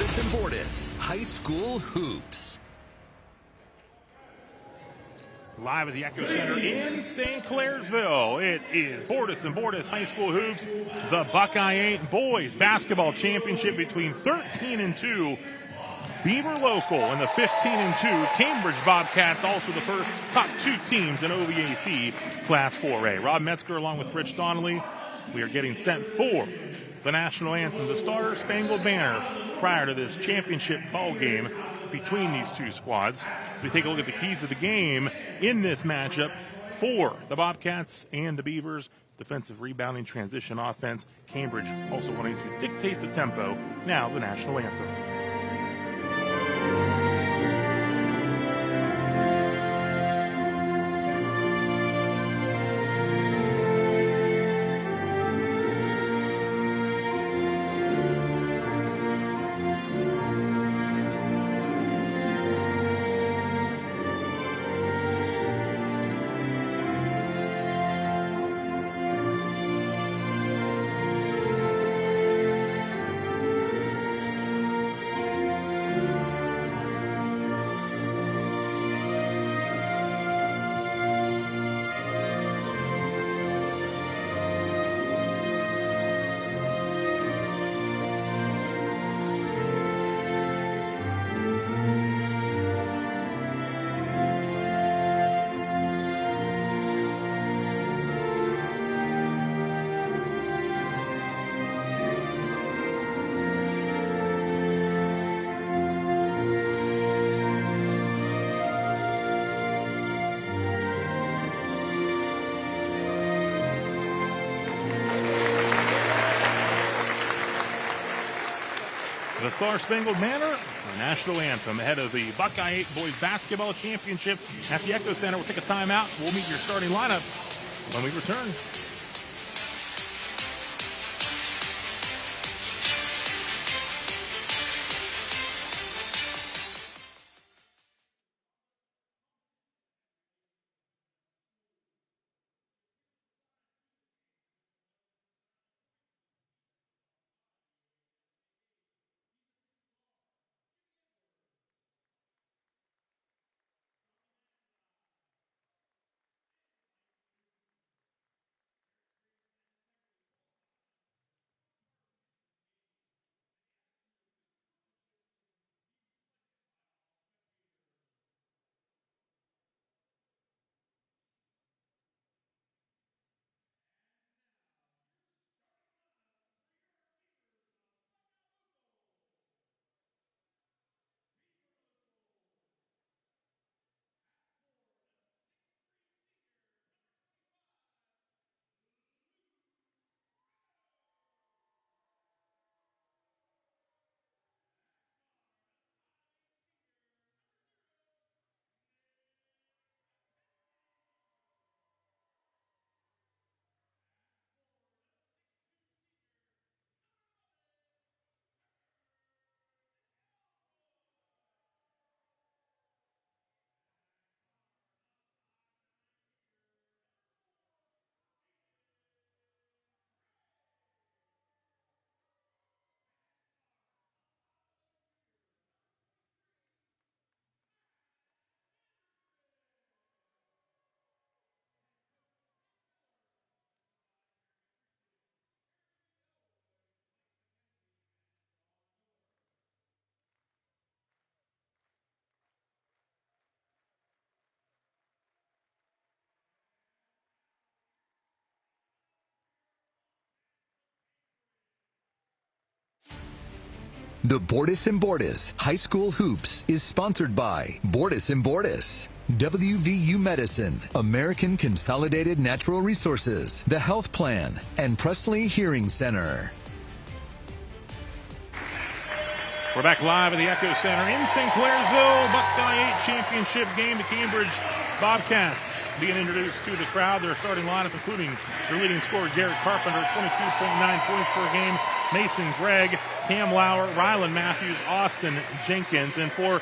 Bordis and Bordis High School Hoops. Live at the Echo Center in St. Clairsville, it is Bordis and Bordis High School Hoops, the Buckeye 8 Boys Basketball Championship between 13-2 Beaver Local and the 15-2 Cambridge Bobcats, also the first top two teams in OVAC Class 4A. Rob Metzger along with Rich Donnelly. We are getting set for the national anthem, the Star Spangled Banner, prior to this championship ball game between these two squads. We take a look at the keys of the game in this matchup for the Bobcats and the Beavers. Defensive rebounding, transition offense. Cambridge also wanting to dictate the tempo. Now the national anthem. The Star Spangled Banner, the national anthem, ahead of the Buckeye 8 Boys Basketball Championship at the Echo Center. We'll take a timeout. We'll meet your starting lineups when we return. The Bordis and Bordis High School Hoops is sponsored by Bordis and Bordis, WVU Medicine, American Consolidated Natural Resources, The Health Plan, and Presley Hearing Center. We're back live at the Echo Center in St. Clairsville. Buckeye 8 championship game. The Cambridge Bobcats being introduced to the crowd. Their starting lineup, including their leading scorer, Garrett Carpenter, 22.9 points per game. Mason Gregg, Cam Lauer, Rylan Matthews, Austin Jenkins. And for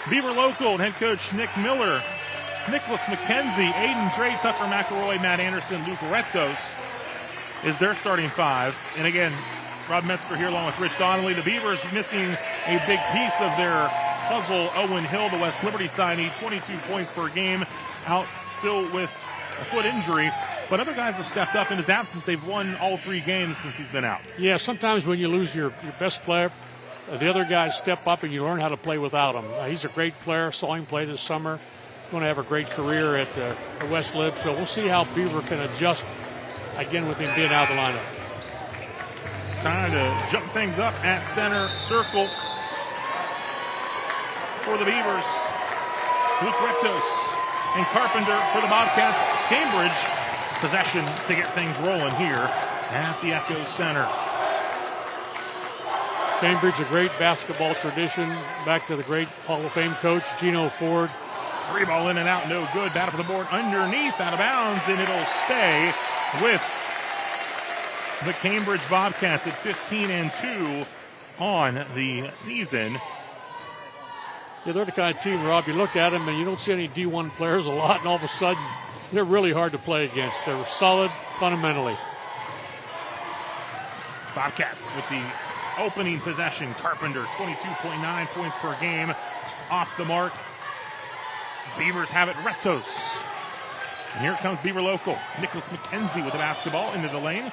Beaver Local, head coach Nick Miller, Nicholas McKenzie, Aiden Dre, Tucker McElroy, Matt Anderson, Luke Retos is their starting five. And again, Rob Metzger here along with Rich Donnelly. The Beavers missing a big piece of their puzzle. Owen Hill, the West Liberty signee, 22 points per game, out still with a foot injury. But other guys have stepped up in his absence. They've won all 3 games since he's been out. Yeah, sometimes when you lose your best player, the other guys step up and you learn how to play without him. He's a great player. Saw him play this summer. Going to have a great career at the West Lib. So we'll see how Beaver can adjust again with him being out of the lineup. Time to jump things up at center circle for the Beavers. Luke Rectos and Carpenter for the Bobcats. Cambridge possession to get things rolling here at the Echo Center. Cambridge, a great basketball tradition. Back to the great Hall of Fame coach, Gino Ford. 3 ball in and out, no good. Battle for the board underneath, out of bounds, and it'll stay with the Cambridge Bobcats at 15-2 on the season. Yeah, they're the kind of team, Rob, you look at them and you don't see any D1 players a lot, and all of a sudden they're really hard to play against. They're solid fundamentally. Bobcats with the opening possession. Carpenter, 22.9 points per game, off the mark. Beavers have it. Rectos. And here comes Beaver local. Nicholas McKenzie with the basketball into the lane.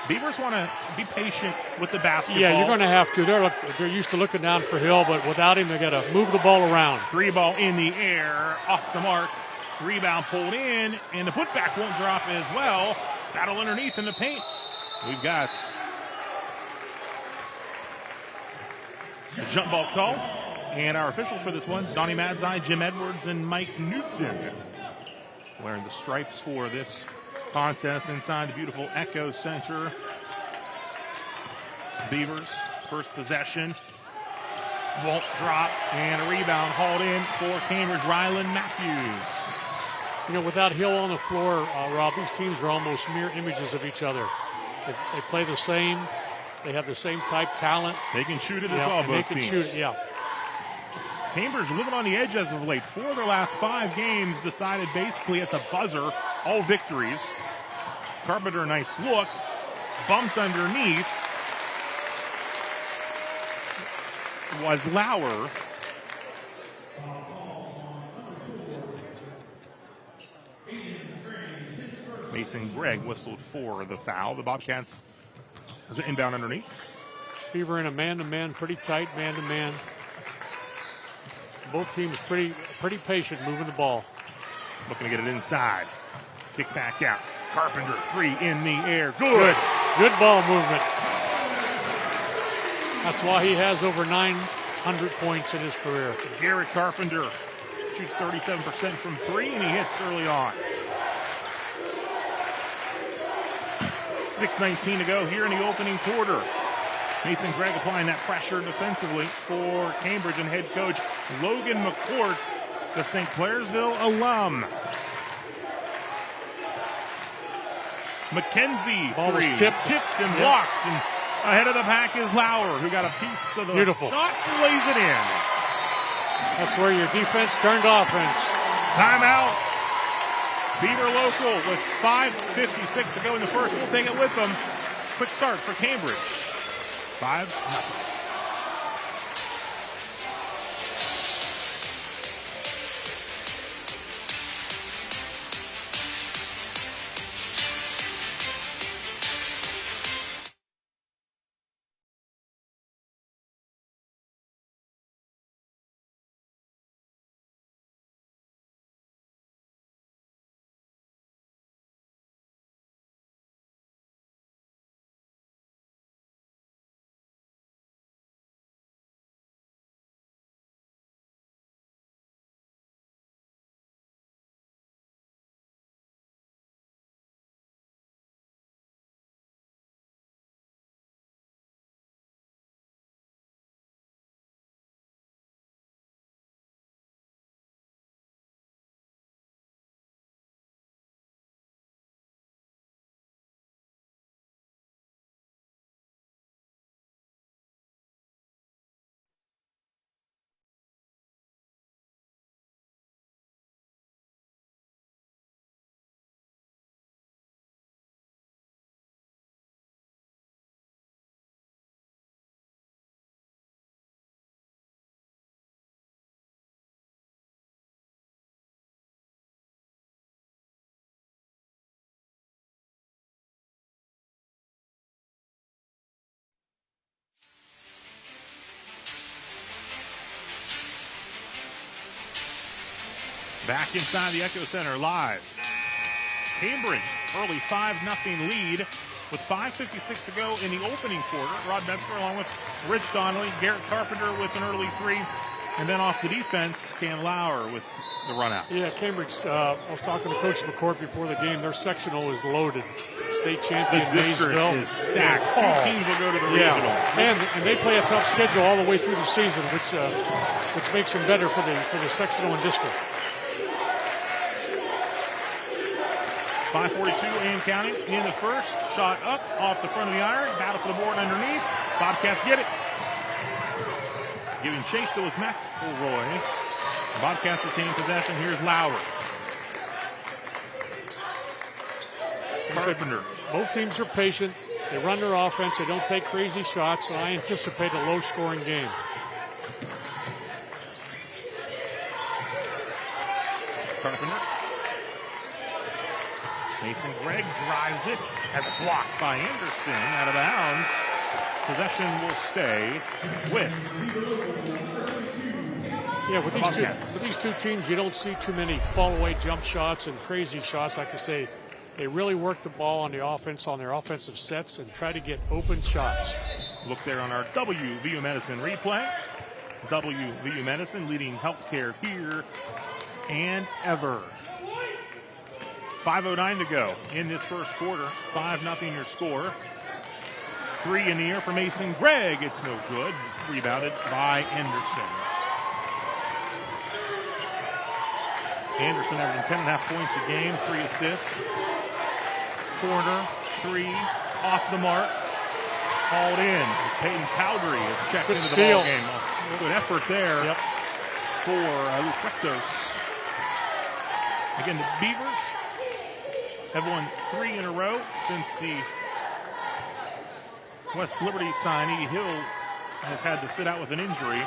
Beavers want to be patient with the basketball. Yeah, you're going to have to. They're used to looking down for Hill, but without him, they got to move the ball around. 3 ball in the air, off the mark. Rebound pulled in, and the putback won't drop as well. Battle underneath in the paint. We've got the jump ball call. And our officials for this one, Donnie Madzai, Jim Edwards, and Mike Newton. Wearing the stripes for this contest inside the beautiful Echo Center. Beavers, first possession. Won't drop, and a rebound hauled in for Cambridge, Ryland Matthews. You know, without Hill on the floor, Rob, these teams are almost mirror images of each other. They play the same. They have the same type talent. They can shoot it as well, both they can teams. shoot it, yeah. Cambridge living on the edge as of late. 4 of their last 5 games decided basically at the buzzer. All victories. Carpenter, nice look. Bumped underneath was Lauer. Mason Gregg whistled for the foul. The Bobcats was inbound underneath. Beaver in a man-to-man, pretty tight man-to-man. Both teams pretty patient moving the ball. Looking to get it inside. Kick back out. Carpenter, 3 in the air. Good ball movement. That's why he has over 900 points in his career. Garrett Carpenter shoots 37% from 3, and he hits early on. 6:19 to go here in the opening quarter. Mason Gregg applying that pressure defensively for Cambridge, and head coach Logan McCourts, the St. Clairsville alum. McKenzie, ball was 3, tips and blocks, and ahead of the pack is Lauer, who got a piece of the shot and lays it in. That's where your defense turned offense. Timeout. Beaver local with 5:56 to go in the first. We'll take it with them. Quick start for Cambridge. 5-0. Back inside the Echo Center live. Cambridge, early 5-0 lead with 5:56 to go in the opening quarter. Rod Metzger along with Rich Donnelly, Garrett Carpenter with an early 3. And then off the defense, Cam Lauer with the run out. Yeah, Cambridge, I was talking to Coach McCourt before the game. Their sectional is loaded. State champion Maysville is stacked. Two teams will go to the regional. And they play a tough schedule all the way through the season, which makes them better for the sectional and district. 5:42 and counting in the first. Shot up off the front of the iron. Battle for the board underneath. Bobcats get it. Giving chase to his McElroy. Bobcats retain possession. Here's Lauer. Carpenter. Both teams are patient. They run their offense. They don't take crazy shots. And I anticipate a low-scoring game. Carpenter. Mason Gregg drives it as blocked by Anderson out of bounds. Possession will stay with. Yeah, with these two teams, you don't see too many fall-away jump shots and crazy shots. Like I say, they really work the ball on the offense, on their offensive sets, and try to get open shots. Look there on our WVU Medicine replay. WVU Medicine leading healthcare here and ever. 5:09 to go in this first quarter. 5-0 your score. 3 in the air for Mason Gregg. It's no good. Rebounded by Anderson. Anderson averaging 10.5 points a game, 3 assists. Corner, 3, off the mark. Hauled in. Peyton Cowdery has checked into the ball game. Good effort there for Luke Rectos. Again, the Beavers have won 3 in a row since the West Liberty signee Hill has had to sit out with an injury.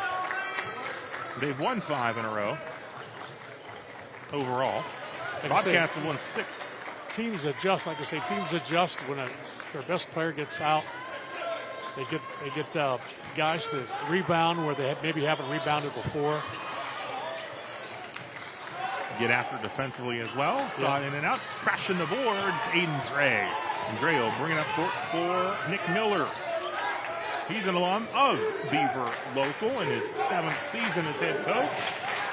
They've won 5 in a row overall. Bobcats have won 6. Teams adjust, like I say, when their best player gets out. They get guys to rebound where they maybe haven't rebounded before. Get after defensively as well. Got in and out. Crashing the boards. Aiden Dre. And Dre will bring it up court for Nick Miller. He's an alum of Beaver Local in his 7th season as head coach.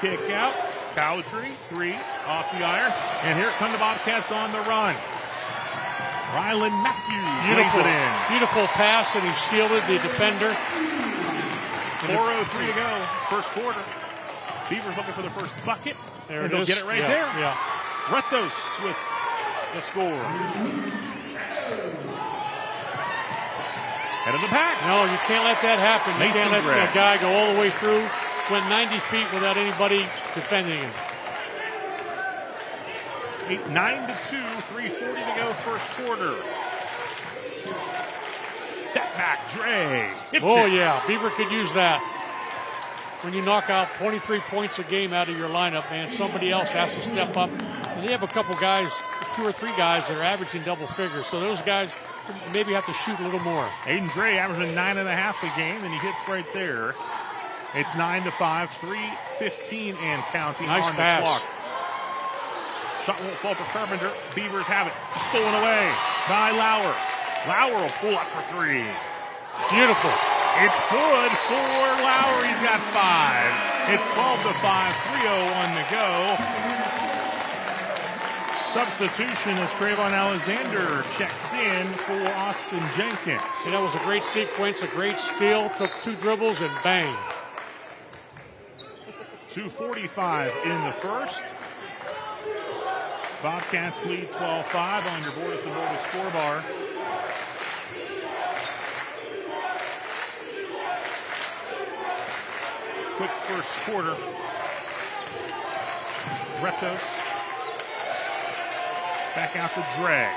Kick out. Cowdery, 3 off the iron. And here come the Bobcats on the run. Rylan Matthews lays it in. Beautiful pass, and he shielded the defender. 4:03 to go, first quarter. Beavers looking for the first bucket. There and they'll get it right there. Yeah. Retos with the score. Head of the pack. No, you can't let that happen. You can't let a guy go all the way through, went 90 feet without anybody defending him. 9-2, 3:40 to go, first quarter. Step back, Dre. Yeah, Beaver could use that. When you knock out 23 points a game out of your lineup, man, somebody else has to step up. And they have a couple guys, 2 or 3 guys that are averaging double figures. So those guys maybe have to shoot a little more. Aiden Dre averaging 9.5 a game, and he hits right there. It's 9-5, 3:15 and counting on the clock. Shot won't fall for Carpenter. Beavers have it. Stolen away by Lauer. Lauer will pull up for 3. Beautiful. It's good for Lauer. He's got 5. It's 12-5, 3:01 to go. Substitution as Trayvon Alexander checks in for Austin Jenkins. And that was a great sequence, a great steal. Took 2 dribbles and bang. 2:45 in the first. Bobcats lead 12-5 on your Bordas and Bordas scorebar. Quick first quarter. Retos. Back out to Dre.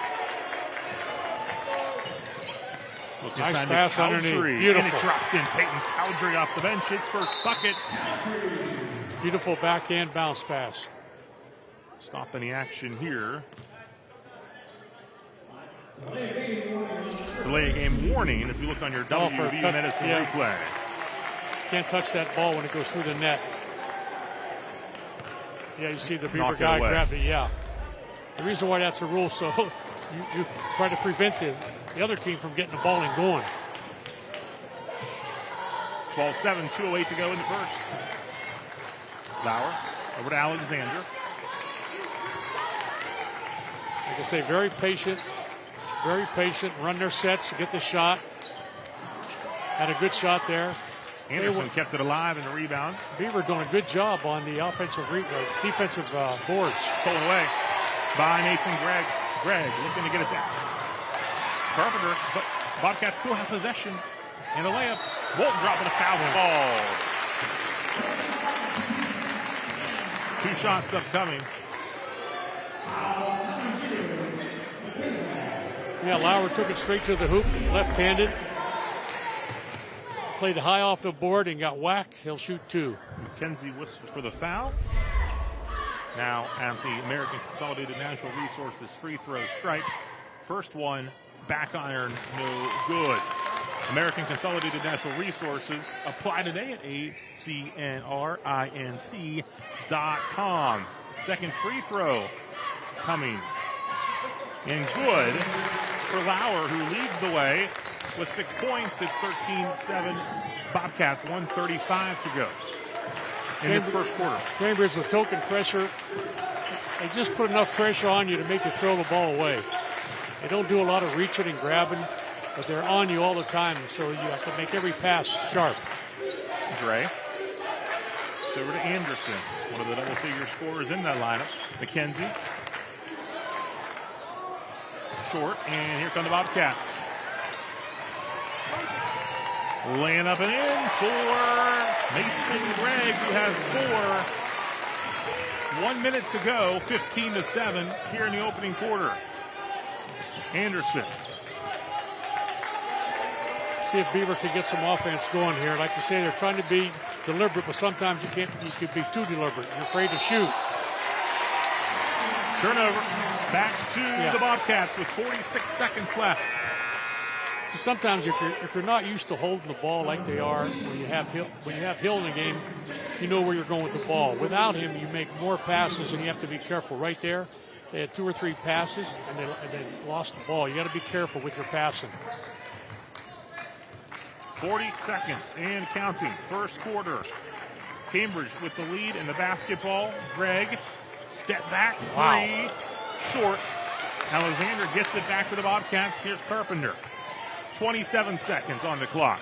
Nice pass underneath. Beautiful. And it drops in. Peyton Cowdery off the bench. His first bucket. Beautiful backhand bounce pass. Stopping the action here. Delay a game warning as we look on your WVU Medicine replay. Can't touch that ball when it goes through the net. Yeah, you see the Beaver knock it guy away. grab it. Yeah. The reason why that's a rule, so you try to prevent the other team from getting the ball and going. 12-7, 2:08 to go in the first. Lauer over to Alexander. Like I say, very patient, run their sets to get the shot. Had a good shot there. Anderson kept it alive in the rebound. Beaver doing a good job on the defensive boards. Stolen away by Mason Gregg. Gregg looking to get it down. Carpenter, but Bobcats still have possession. And a layup. Bolton dropping a foul ball. 2 shots upcoming. Yeah, Lauer took it straight to the hoop, left-handed. Played high off the board and got whacked. He'll shoot 2. McKenzie whistled for the foul. Now at the American Consolidated Natural Resources free throw stripe. First one, back iron, no good. American Consolidated Natural Resources. Apply today at acnrinc.com. Second free throw coming. And good for Lauer, who leads the way with 6 points. It's 13-7. Bobcats, 1:35 to go in this first quarter. Cambridge with token pressure. They just put enough pressure on you to make you throw the ball away. They don't do a lot of reaching and grabbing, but they're on you all the time, so you have to make every pass sharp. Gray. It's over to Anderson, one of the double-figure scorers in that lineup. McKenzie. Short, and here come the Bobcats. Laying up and in for Mason Gregg, who has 4. 1 minute to go, 15-7 here in the opening quarter. Anderson. See if Beaver can get some offense going here. Like you say, they're trying to be deliberate, but sometimes you could be too deliberate. You're afraid to shoot. Turnover. Back to the Bobcats with 46 seconds left. So sometimes if you're not used to holding the ball like they are, when you have Hill in the game, you know where you're going with the ball. Without him, you make more passes, and you have to be careful. Right there, they had 2 or 3 passes, and they lost the ball. You got to be careful with your passing. 40 seconds and counting. First quarter. Cambridge with the lead in the basketball. Gregg, step back, 3, short. Alexander gets it back to the Bobcats. Here's Carpenter. 27 seconds on the clock.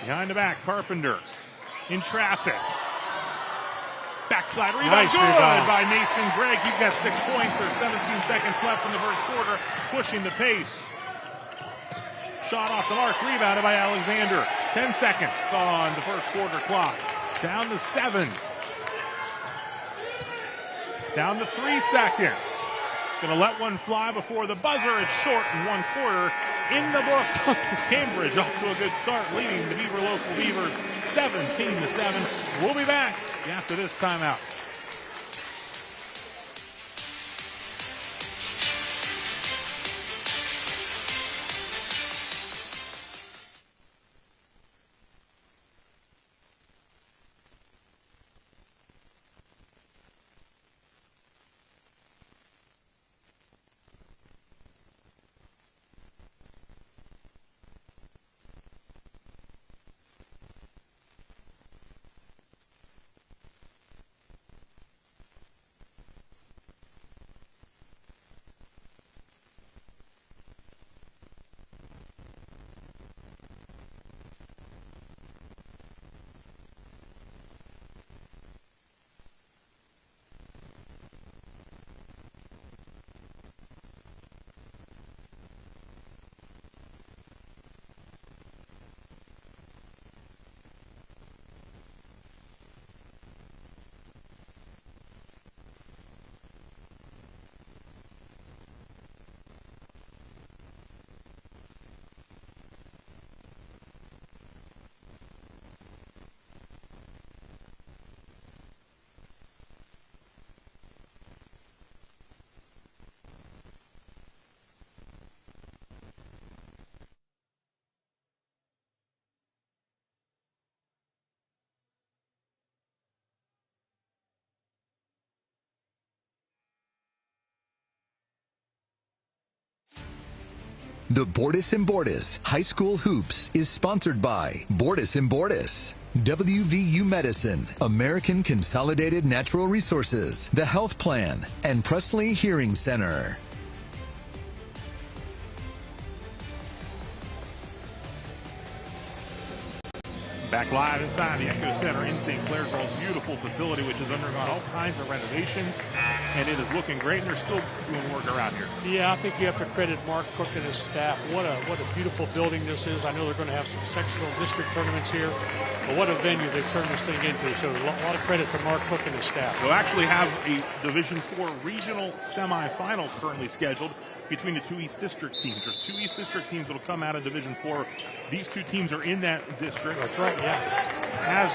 Behind the back, Carpenter in traffic. Backside rebound, nice good rebound by Mason Gregg. He's got 6 points. There's 17 seconds left in the first quarter, pushing the pace. Shot off the mark, rebounded by Alexander. 10 seconds on the first quarter clock. Down to 7. Down to 3 seconds. Going to let one fly before the buzzer. It's short in 1 quarter. In the books. Cambridge off to a good start, leading the Beaver local Beavers 17-7. We'll be back after this timeout. The Bordas & Bordas High School Hoops is sponsored by Bordas & Bordas, WVU Medicine, American Consolidated Natural Resources, The Health Plan, and Presley Hearing Center. Back live inside the Echo Center in St. Clairsville, beautiful facility which has undergone all kinds of renovations, and it is looking great, and they're still doing work around here. Yeah, I think you have to credit Mark Cook and his staff. What a beautiful building this is. I know they're going to have some sectional district tournaments here, but what a venue they turned this thing into. So a lot of credit to Mark Cook and his staff. They'll actually have a Division IV regional semifinal currently scheduled between the two East District teams. There's two East District teams that will come out of Division IV. These two teams are in that district. That's right, yeah. As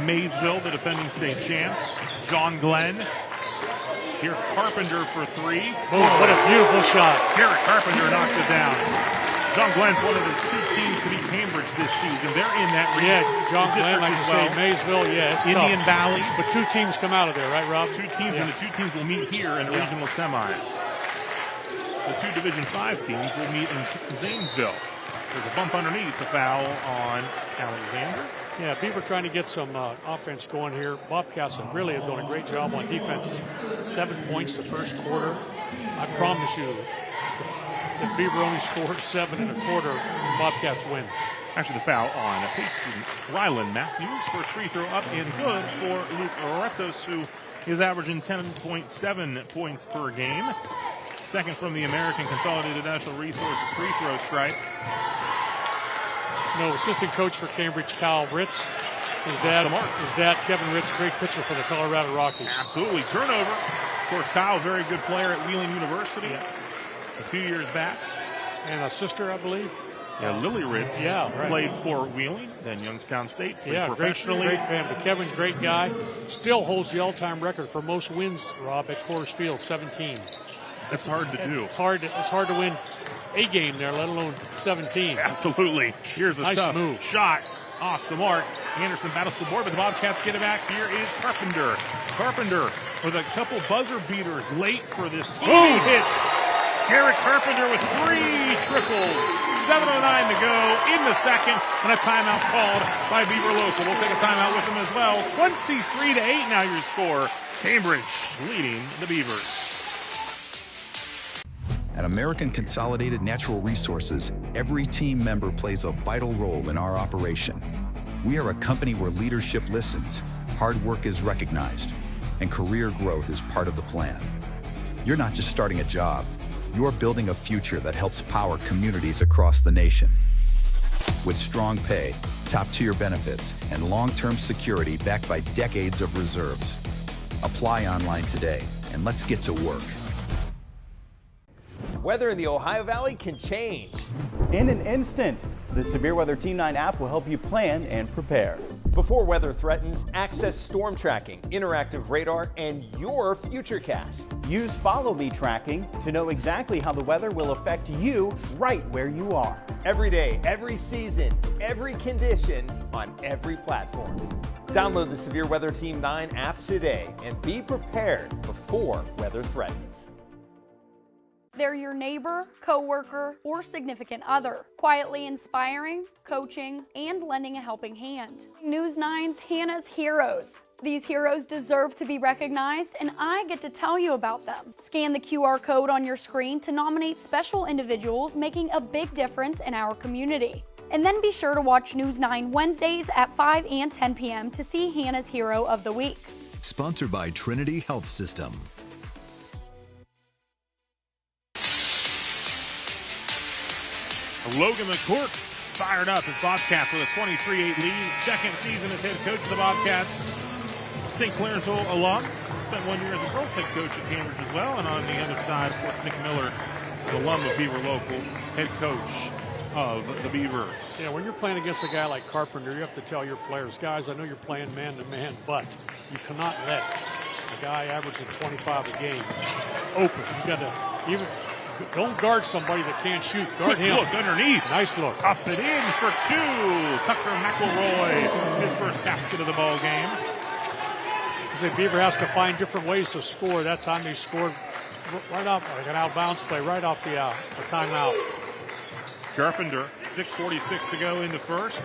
Maysville, the defending state champs. John Glenn. Here's Carpenter for three. Oh, what a beautiful shot. Garrett Carpenter knocks it down. John Glenn's one of the two teams to beat Cambridge this season. They're in that region. Yeah, John Glenn, like you say, Maysville, yeah, it's Indian tough. Valley. But two teams come out of there, right, Rob? Two teams, and the two teams will meet here in the regional semis. The two Division V teams will meet in Zanesville. There's a bump underneath, a foul on Alexander. Yeah, Beaver trying to get some offense going here. Bobcats really have done a great job on defense. 7 points the first quarter. I promise you, if Beaver only scored 7 1/4, Bobcats win. Actually, the foul on Rylan Matthews. First free throw up and good for Luke Oretos, who is averaging 10.7 points per game. Second from the American Consolidated Natural Resources free throw strike. No, assistant coach for Cambridge, Kyle Ritz. His dad, Kevin Ritz, great pitcher for the Colorado Rockies. Absolutely. Turnover. Of course, Kyle, very good player at Wheeling University a few years back. And a sister, I believe. Yeah, Lily Ritz played for Wheeling, then Youngstown State. Professionally. Great fan. But Kevin, great guy. Still holds the all-time record for most wins, Rob, at Coors Field, 17. That's hard to do. It's hard to win a game there, let alone 17. Absolutely. Here's a nice tough move. Shot off the mark. Anderson battles the board, but the Bobcats get it back. Here is Carpenter. Carpenter with a couple buzzer beaters late for this team. He hits Garrett Carpenter with 3 triples. 7:09 to go in the second, and a timeout called by Beaver Local. We'll take a timeout with them as well. 23-8 now your score. Cambridge leading the Beavers. At American Consolidated Natural Resources, every team member plays a vital role in our operation. We are a company where leadership listens, hard work is recognized, and career growth is part of the plan. You're not just starting a job, you're building a future that helps power communities across the nation. With strong pay, top-tier benefits, and long-term security backed by decades of reserves. Apply online today, and let's get to work. Weather in the Ohio Valley can change in an instant. The Severe Weather Team 9 app will help you plan and prepare. Before weather threatens, access storm tracking, interactive radar, and your Futurecast. Use Follow Me tracking to know exactly how the weather will affect you right where you are. Every day, every season, every condition, on every platform. Download the Severe Weather Team 9 app today and be prepared before weather threatens. They're your neighbor, coworker, or significant other, quietly inspiring, coaching, and lending a helping hand. News 9's Hannah's Heroes. These heroes deserve to be recognized, and I get to tell you about them. Scan the QR code on your screen to nominate special individuals making a big difference in our community. And then be sure to watch News 9 Wednesdays at 5 and 10 p.m. to see Hannah's Hero of the Week. Sponsored by Trinity Health System. Logan McCourt fired up as Bobcats with a 23-8 lead. Second season as head coach of the Bobcats. St. Clairsville alum. Spent 1 year as a girls head coach at Cambridge as well. And on the other side, of course, Nick Miller, an alum of Beaver Local, head coach of the Beavers. Yeah, when you're playing against a guy like Carpenter, you have to tell your players, guys, I know you're playing man-to-man, but you cannot let a guy averaging 25 a game open. You got to even... Don't guard somebody that can't shoot. Guard him. Look underneath. Nice look. Up and in for 2. Tucker McElroy, his first basket of the ball game. Beaver has to find different ways to score. That time he scored right off, like an out-of-bounds play, right off the timeout. Carpenter, 6:46 to go in the first.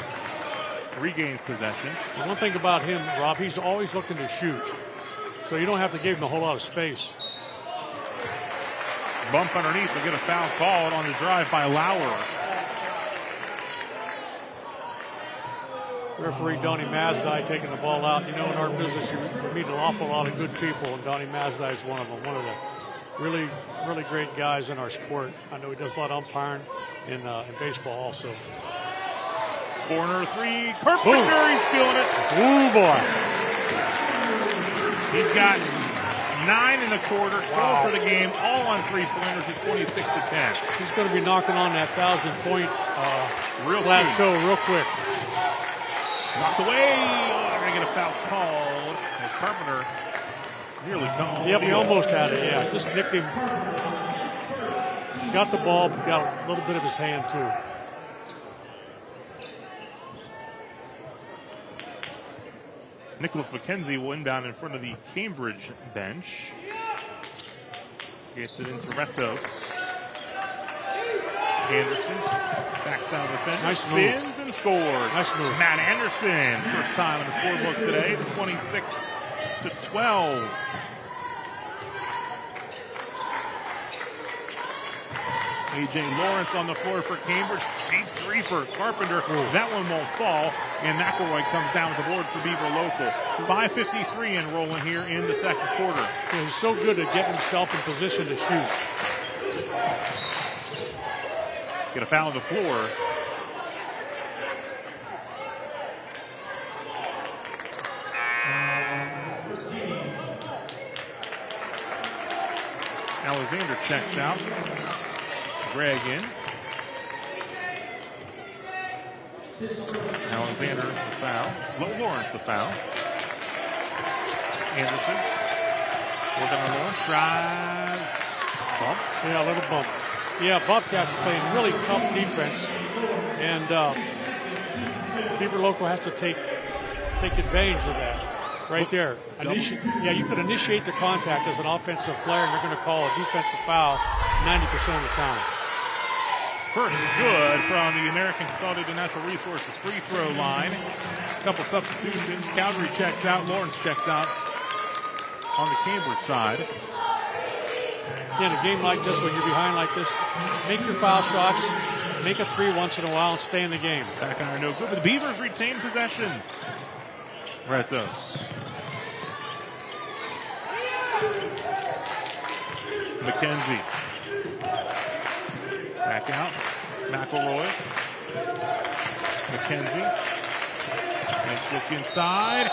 Regains possession. The one thing about him, Rob, he's always looking to shoot. So you don't have to give him a whole lot of space. Bump underneath. They'll get a foul called on the drive by Lauer. Referee Donnie Mazdai taking the ball out. You know, in our business, you meet an awful lot of good people, and Donnie Mazdai is one of them. One of the really, really great guys in our sport. I know he does a lot of umpiring in baseball also. Corner three. Carpenter, he's feeling it. Ooh, boy. He's got 9 in the quarter, 12 for the game, all on three-pointers at 26-10. He's going to be knocking on that 1,000-point plateau real quick. Knocked away. Oh, they're going to get a foul called. As Carpenter nearly called. Yep, he almost had it, yeah. Just nicked him. Got the ball, but got a little bit of his hand, too. Nicholas McKenzie will inbound in front of the Cambridge bench. Gets it into Retos. Anderson backs down the fence. Nice move. Spins and scores. Nice move. Matt Anderson, first time in the scorebook today. It's 26-12. A.J. Lawrence on the floor for Cambridge. Deep three for Carpenter. That one won't fall. And McElroy comes down with the board for Beaver Local. 5:53 and rolling here in the second quarter. Yeah, he's so good at getting himself in position to shoot. Get a foul on the floor. Alexander checks out. Greg in. Alexander the foul. Lawrence the foul. Anderson. Working on Lawrence. Drives. Bumps. Yeah, a little bump. Yeah, Bobcats playing really tough defense. And Beaver Local has to take advantage of that. Right there. You could initiate the contact as an offensive player, and they're going to call a defensive foul 90% of the time. First good from the American Consolidated Natural Resources free throw line. A couple substitutions. Calgary checks out. Lawrence checks out on the Cambridge side. In a game like this, when you're behind like this, make your foul shots, make a three once in a while, and stay in the game. Back on no good, but the Beavers retain possession. Retos. McKenzie. Back out. McElroy. McKenzie. Nice look inside.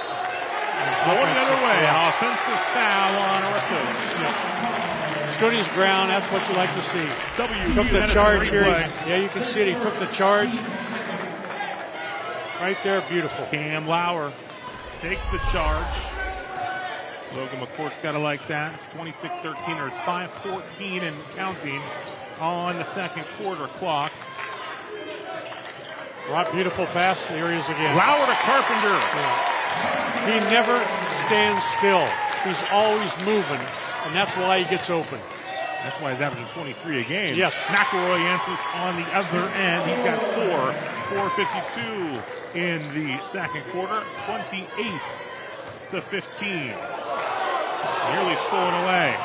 Going the other way. An offensive foul on Retos. Stood his ground. That's what you like to see. Took the Medicine charge here. play. Yeah, you can see it. He took the charge. Right there. Beautiful. Cam Lauer takes the charge. Logan McCourt's got to like that. It's 26-13, or it's 5:14 and counting on the second quarter clock. Right, beautiful pass. Here he is again. Lauer to Carpenter. Yeah. He never stands still. He's always moving, and that's why he gets open. That's why he's averaging 23 a game. Yes. McElroy answers on the other end. He's got 4:52 in the second quarter. 28-15. Nearly stolen away.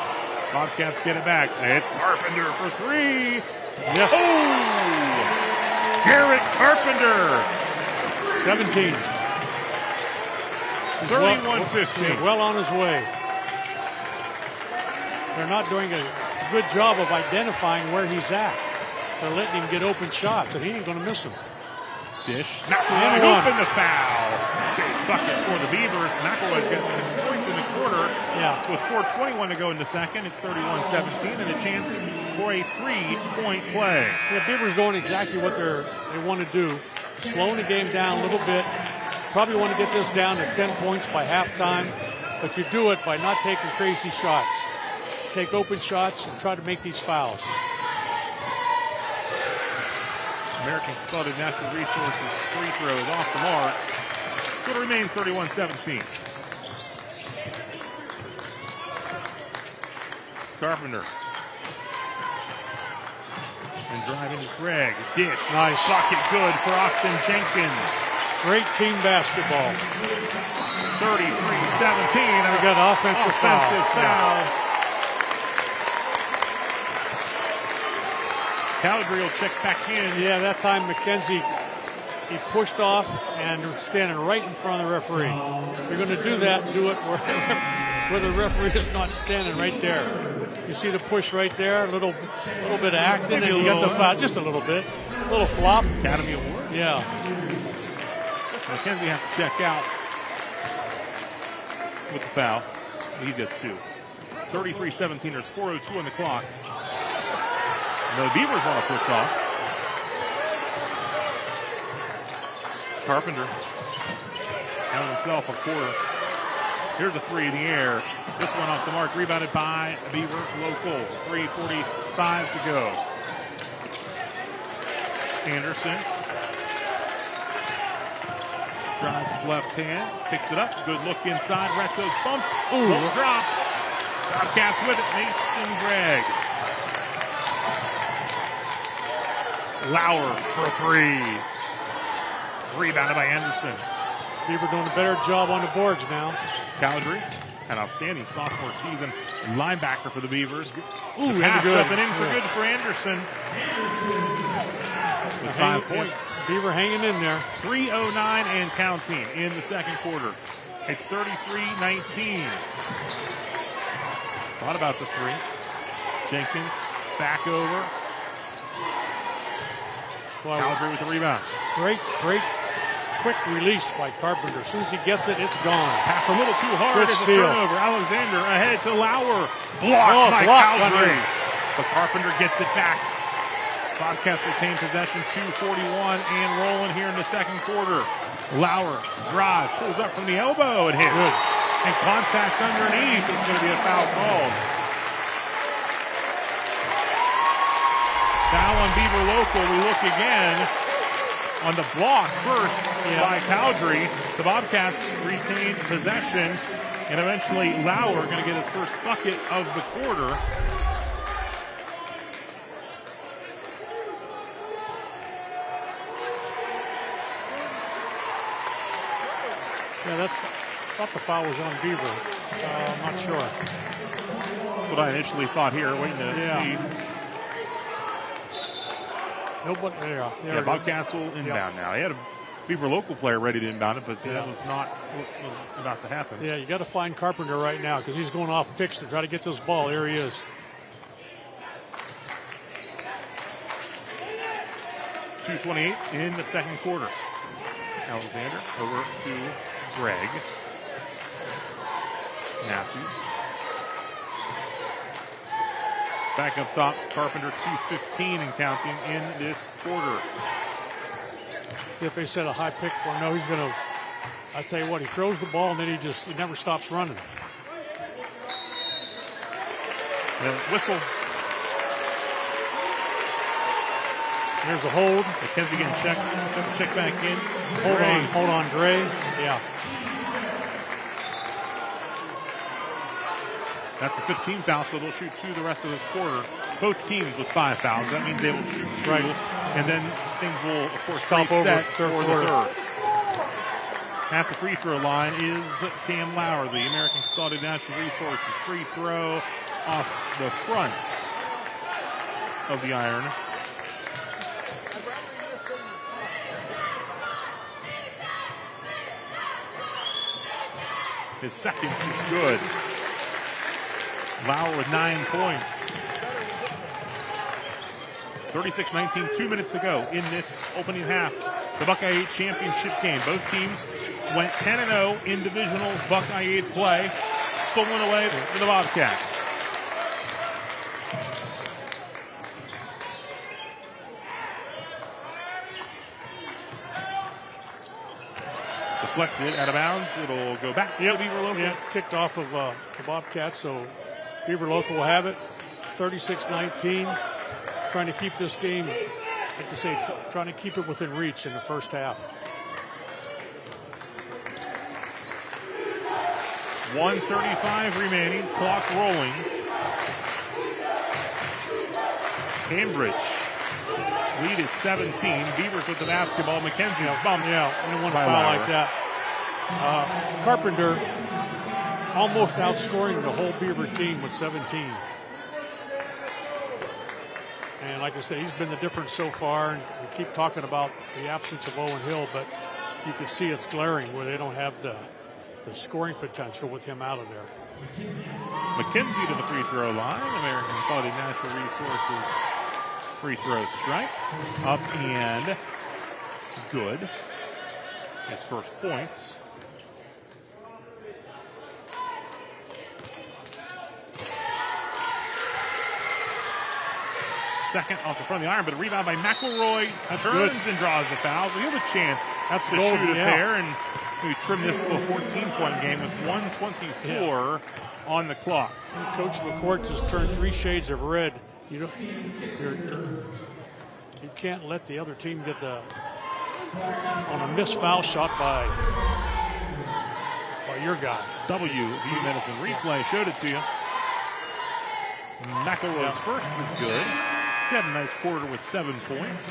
Bobcats get it back. It's Carpenter for three. Yes. Oh! Garrett Carpenter. 17. 31-15. Well on his way. They're not doing a good job of identifying where he's at. They're letting him get open shots, and he ain't going to miss them. Dish. McElroy open the foul. Big bucket for the Beavers. McElroy's got 6 points in the quarter. Yeah. With 4:21 to go in the second, it's 31-17, and a chance for a 3-point play. Yeah, Beavers doing exactly what they want to do. Slowing the game down a little bit. Probably want to get this down to 10 points by halftime, but you do it by not taking crazy shots. Take open shots and try to make these fouls. American Consolidated Natural Resources free throw is off the mark. So it remains 31-17. Carpenter. And driving is Greg. Dish. Nice. Bucket good for Austin Jenkins. Great team basketball. 33-17. And We got an offensive foul. Calgary will check back in. Yeah, that time McKenzie, he pushed off and standing right in front of the referee. If you're going to do that, do it where the referee is not standing right there. You see the push right there, a little bit of acting, and you got the foul, just a little bit. A little flop. Academy Award. Yeah. McKenzie has to check out with the foul. He's got 2. 33-17. There's 4:02 on the clock. The Beavers want to push off. Carpenter has himself a quarter. Here's a 3 in the air. This one off the mark, rebounded by Beaver local. 3:45 to go. Anderson drives left hand, picks it up. Good look inside. Retto's bumped. Won't drop. Bobcats with it. Mason Gregg. Lauer for a 3. Rebounded by Anderson. Beaver doing a better job on the boards now. Calgary, an outstanding sophomore season linebacker for the Beavers. Ooh, the pass good. up and in for good for Anderson. With 5 points. Beaver hanging in there. 3:09 and counting in the second quarter. It's 33-19. Thought about the 3. Jenkins back over. Calgary with the rebound. Great quick release by Carpenter. As soon as he gets it, it's gone. Pass a little too hard. Good It's a steal. turnover. Alexander ahead to Lauer. Blocked by Calgary. But Carpenter gets it back. Bobcats retain possession. 2:41 and rolling here in the second quarter. Lauer drives, pulls up from the elbow and hits. Good. And contact underneath. It's going to be a foul called. Foul on Beaver local. We look again on the block first by Calgary. The Bobcats retain possession, and eventually Lauer going to get his first bucket of the quarter. Yeah, I thought the foul was on Beaver. I'm not sure. That's what I initially thought here, waiting to see. Nobody, Yeah, Bobcats will inbound now. He had a Beaver local player ready to inbound it, but that was not what was about to happen. Yeah, you got to find Carpenter right now because he's going off picks to try to get this ball. Here he is. .228 in the second quarter. Alexander over to Greg. Matthews. Back up top, Carpenter 2:15 and counting in this quarter. See if they set a high pick for him. No, he's going to, I tell you what, he throws the ball and then he never stops running. The whistle. There's a hold. McKenzie getting check back in. Hold on, Dre. Yeah. That's a 15 foul, so they'll shoot 2 the rest of this quarter. Both teams with 5 fouls. That means they will shoot 2. Right. And then things will, of course, Stop over reset third for quarter. the third. At the free throw line is Cam Lauer, the American Consolidated Natural Resources free throw off the front of the iron. His second is good. Lauer with 9 points. 36-19, 2 minutes to go in this opening half. The Buckeye 8 championship game. Both teams went 10-0 in divisional Buckeye 8 play. Stolen away for the Bobcats. Deflected out of bounds. It'll go back to Beaver Local. Yeah, ticked off of the Bobcats, so Beaver Local will have it. 36-19. Trying to keep this game, like I say, trying to keep it within reach in the first half. 1:35 remaining, clock rolling. Cambridge Lead is 17. Beavers with the basketball. McKenzie bumped. Yeah, we don't want to foul like that. Carpenter almost outscoring the whole Beaver team with 17. And like I said, he's been the difference so far. And we keep talking about the absence of Owen Hill, but you can see it's glaring where they don't have the scoring potential with him out of there. McKenzie to the free throw line. American Consolidated Natural Resources free throw strike. Up and good. His first points. Second off the front of the iron, but a rebound by McElroy. Turns and draws the foul. So he'll have a chance to shoot it there and maybe trim this to a 14-point game with 1:24 on the clock. And Coach McCourt just turned 3 shades of red. You can't let the other team get on a missed foul shot by your guy. WVU Medicine replay showed it to you. McElroy's first is good. He's had a nice quarter with 7 points.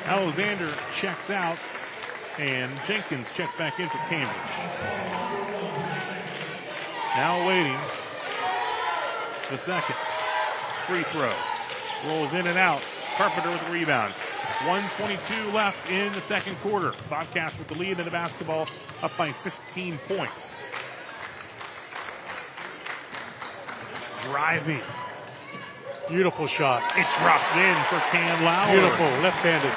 Alexander checks out, and Jenkins checks back in for Cambridge. Now waiting. The second free throw. Rolls in and out. Carpenter with the rebound. 1:22 left in the second quarter. Bobcats with the lead in the basketball, up by 15 points. Driving. Beautiful shot. It drops in for Cam Lauer. Beautiful, left-handed.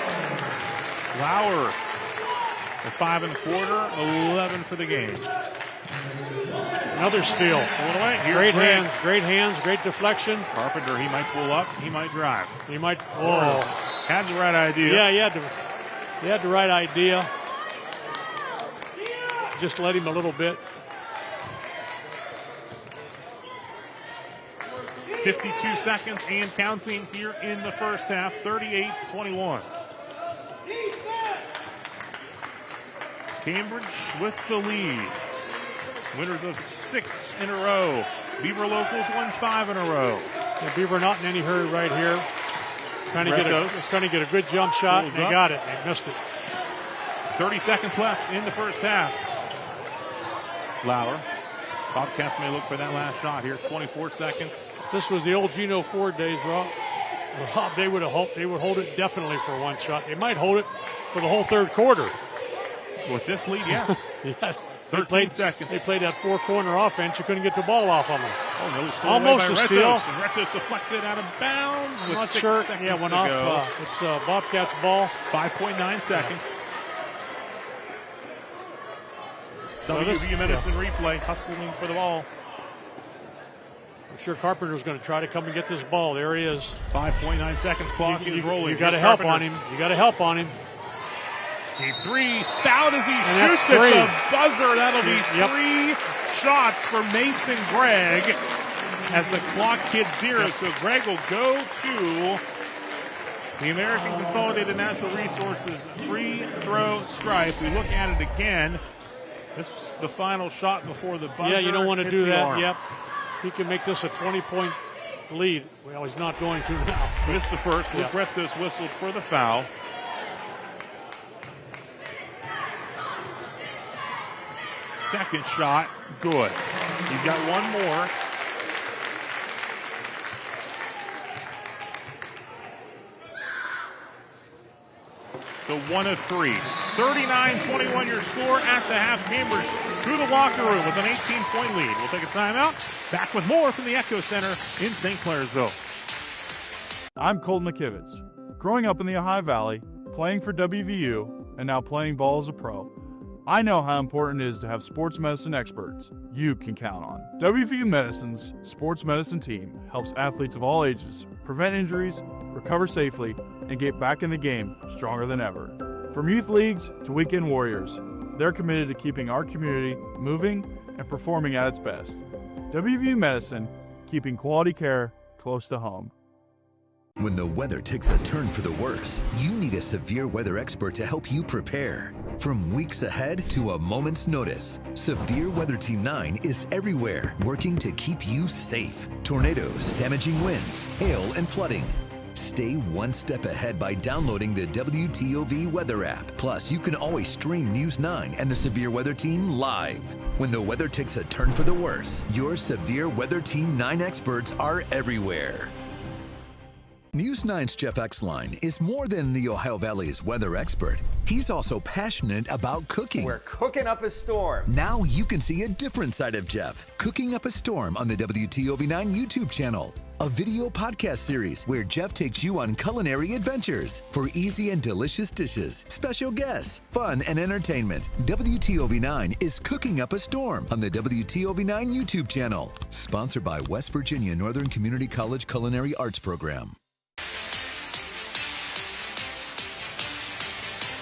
Lauer at 5 1/4, 11 for the game. Another steal. Great hands, great deflection. Carpenter, he might pull up, he might drive. He might. Had the right idea. Yeah, he had the right idea. Just let him a little bit. 52 seconds and counting here in the first half, 38-21. Cambridge with the lead. Winners of 6 in a row. Beaver locals won 5 in a row. Yeah, Beaver not in any hurry right here. Trying to get a good jump shot. They got it. They missed it. 30 seconds left in the first half. Lauer. Bobcats may look for that last shot here. 24 seconds. If this was the old Geno Ford days, Rob, they would hold it definitely for one shot. They might hold it for the whole third quarter. With this lead, yes. Yeah. 13 seconds. They played that 4-corner offense. You couldn't get the ball off of them. Oh, no, steal almost a steal. And Retos deflects it out of bounds. I'm not sure. Yeah, went off. It's Bobcats' ball. 5.9 seconds. WVU Medicine replay, hustling for the ball. I'm sure Carpenter's going to try to come and get this ball. There he is. 5.9 seconds. Clock is rolling. You got to help on him. You got to help on him. Deep three. Fouled as he shoots at the buzzer. That'll be 3 shots for Mason Gregg as the clock hits 0. So Gregg will go to the American Consolidated Natural Resources free throw stripe. We look at it again. This is the final shot before the buzzer. Yeah, you don't want to do that. Arm. Yep. He can make this a 20-point lead. Well, he's not going to now. Missed the first. Luke Retos whistled for the foul. Second shot, good. You've got one more. So 1 of 3. 39-21 your score at the half. Cambridge through the locker room with an 18-point lead. We'll take a timeout. Back with more from the Echo Center in St. Clairsville. I'm Colt McKivitz. Growing up in the Ohio Valley, playing for WVU, and now playing ball as a pro, I know how important it is to have sports medicine experts you can count on. WVU Medicine's sports medicine team helps athletes of all ages prevent injuries, recover safely, and get back in the game stronger than ever. From youth leagues to weekend warriors, they're committed to keeping our community moving and performing at its best. WVU Medicine, keeping quality care close to home. When the weather takes a turn for the worse, you need a severe weather expert to help you prepare. From weeks ahead to a moment's notice, Severe Weather Team 9 is everywhere, working to keep you safe. Tornadoes, damaging winds, hail, and flooding. Stay one step ahead by downloading the WTOV Weather app. Plus, you can always stream News 9 and the Severe Weather Team live. When the weather takes a turn for the worse, your Severe Weather Team 9 experts are everywhere. News 9's Jeff Exline is more than the Ohio Valley's weather expert. He's also passionate about cooking. We're cooking up a storm. Now you can see a different side of Jeff, cooking up a storm on the WTOV9 YouTube channel. A video podcast series where Jeff takes you on culinary adventures for easy and delicious dishes, special guests, fun, and entertainment. WTOV9 is cooking up a storm on the WTOV9 YouTube channel. Sponsored by West Virginia Northern Community College Culinary Arts Program.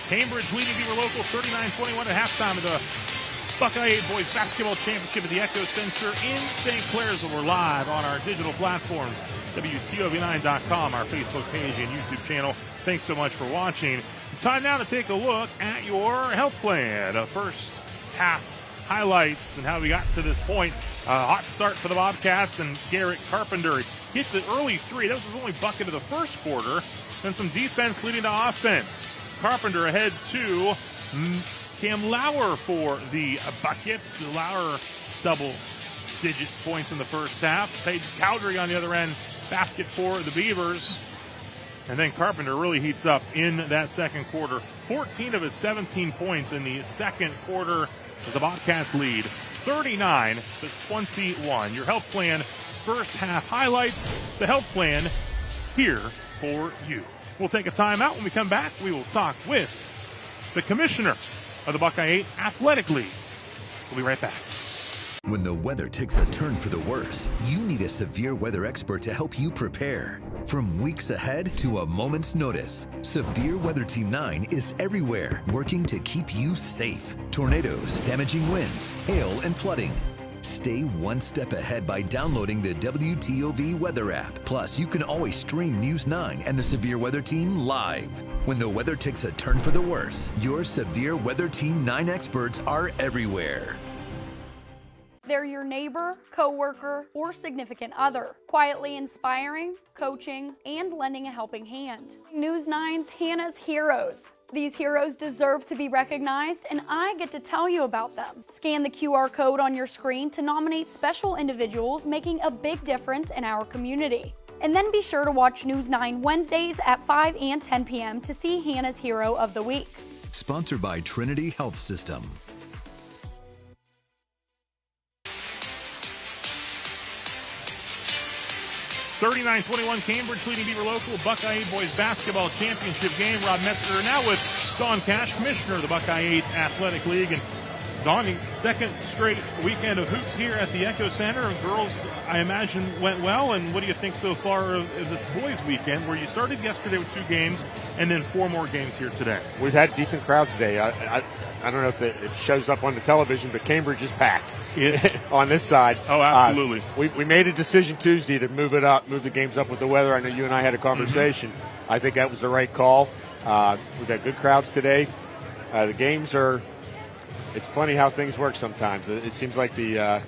Cambridge leading Beaver local 39-21 at halftime of the Buckeye 8 Boys Basketball Championship at the Echo Center in St. Clairsville. We're live on our digital platforms, WTOV9.com, our Facebook page and YouTube channel. Thanks so much for watching. Time now to take a look at your health plan. First half highlights and how we got to this point. Hot start for the Bobcats, and Garrett Carpenter hit the early three. That was his only bucket of the first quarter. Then some defense leading to offense. Carpenter ahead to Cam Lauer for the buckets. Lauer double-digit points in the first half. Paige Cowdery on the other end, basket for the Beavers. And then Carpenter really heats up in that second quarter. 14 of his 17 points in the second quarter as the Bobcats lead 39-21. Your health plan first half highlights. The health plan here for you. We'll take a timeout. When we come back, we will talk with the commissioner of the Buckeye 8 Athletic League. We'll be right back. When the weather takes a turn for the worse, you need a severe weather expert to help you prepare. From weeks ahead to a moment's notice, Severe Weather Team 9 is everywhere, working to keep you safe. Tornadoes, damaging winds, hail, and flooding. Stay one step ahead by downloading the WTOV Weather app. Plus, you can always stream News 9 and the Severe Weather Team live. When the weather takes a turn for the worse, your Severe Weather Team 9 experts are everywhere. They're your neighbor, coworker, or significant other, quietly inspiring, coaching, and lending a helping hand. News 9's Hannah's Heroes. These heroes deserve to be recognized, and I get to tell you about them. Scan the QR code on your screen to nominate special individuals making a big difference in our community. And then be sure to watch News 9 Wednesdays at 5 and 10 p.m. to see Hannah's Hero of the Week. Sponsored by Trinity Health System. 39-21, Cambridge leading Beaver local Buckeye 8 Boys Basketball Championship game. Rob Metzger now with Don Cash, commissioner of the Buckeye 8 Athletic League. And Don, second straight weekend of hoops here at the Echo Center. Girls, I imagine, went well. And what do you think so far of this boys weekend, where you started yesterday with 2 games and then 4 more games here today? We've had decent crowds today. I don't know if it shows up on the television, but Cambridge is packed on this side. Oh, absolutely. We made a decision Tuesday to move the games up with the weather. I know you and I had a conversation. Mm-hmm. I think that was the right call. We've had good crowds today. The games are – it's funny how things work sometimes. It seems like the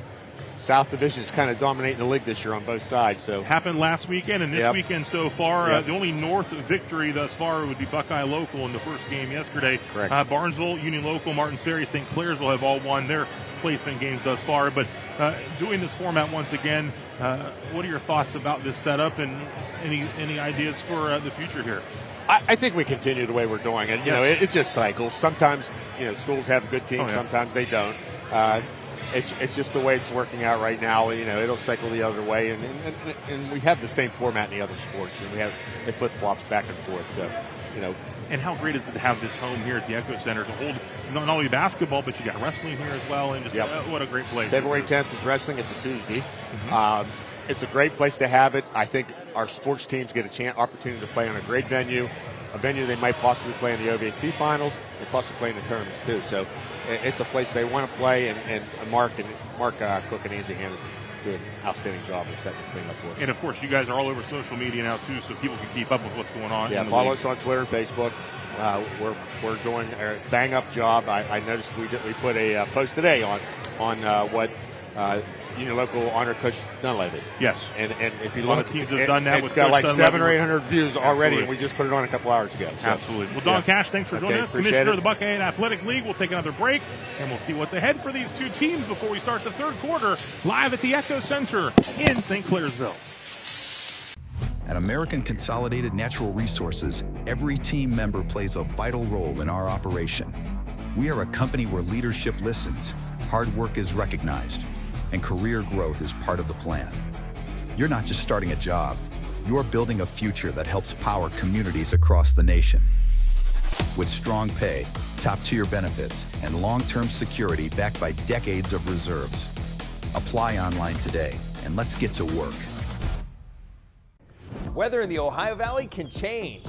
South Division is kind of dominating the league this year on both sides. So happened last weekend and this weekend so far. The only North victory thus far would be Buckeye local in the first game yesterday. Correct. Barnesville, Union local, Martin Seri, St. Clairsville have all won their placement games thus far. But doing this format once again, what are your thoughts about this setup and any ideas for the future here? I think we continue the way we're doing it. You know, it just cycles. Sometimes, schools have good teams. Sometimes they don't. It's just the way it's working out right now. It'll cycle the other way, and we have the same format in the other sports, and it flip flops back and forth. So, And how great is it to have this home here at the Echo Center to hold not only basketball, but you got wrestling here as well, and just what a great place. February 10th is wrestling. It's a Tuesday. Mm-hmm. It's a great place to have it. I think our sports teams get opportunity to play on a great venue, a venue they might possibly play in the OVC finals, and possibly play in the tournaments too. So it's a place they want to play, and Mark Cook and Angie Hannes do an outstanding job of setting this thing up for us. And of course, you guys are all over social media now too, so people can keep up with what's going on. Yeah, follow us on Twitter, Facebook. We're doing a bang up job. I noticed we put a post today on what your local honor coach Dunleavy. Yes. And if you A lot look, of teams have done that it's with got Coach like Dunleavy. 700 or 800 views already, Absolutely. and we just put it on a couple hours ago. So, Absolutely. Well, Don Cash, thanks for joining us. appreciate Commissioner it. of the Buckeye Athletic League. We'll take another break, and we'll see what's ahead for these two teams before we start the third quarter live at the Echo Center in St. Clairsville. At American Consolidated Natural Resources, every team member plays a vital role in our operation. We are a company where leadership listens, hard work is recognized, and career growth is part of the plan. You're not just starting a job, you're building a future that helps power communities across the nation. With strong pay, top-tier benefits, and long-term security backed by decades of reserves. Apply online today, and let's get to work. Weather in the Ohio Valley can change.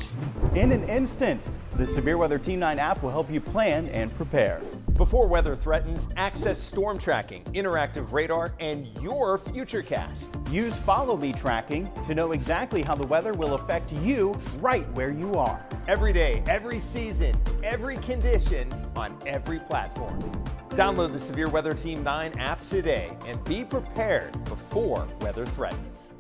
In an instant, the Severe Weather Team 9 app will help you plan and prepare. Before weather threatens, access storm tracking, interactive radar, and your futurecast. Use Follow Me tracking to know exactly how the weather will affect you right where you are. Every day, every season, every condition on every platform. Download the Severe Weather Team 9 app today and be prepared before weather threatens.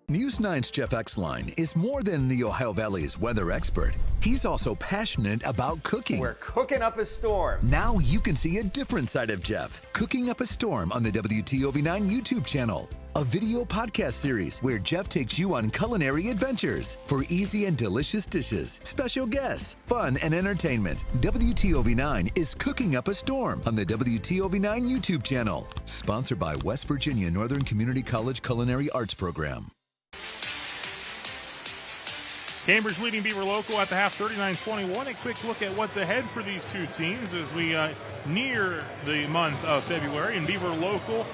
News 9's Jeff Exline is more than the Ohio Valley's weather expert. He's also passionate about cooking. We're cooking up a storm. Now you can see a different side of Jeff, cooking up a storm on the WTOV9 YouTube channel. A video podcast series where Jeff takes you on culinary adventures for easy and delicious dishes, special guests, fun and entertainment. WTOV9 is cooking up a storm on the WTOV9 YouTube channel. Sponsored by West Virginia Northern Community College Culinary Arts Program. Cambridge leading Beaver local at the half, 39-21. A quick look at what's ahead for these two teams as we near the month of February. And Beaver local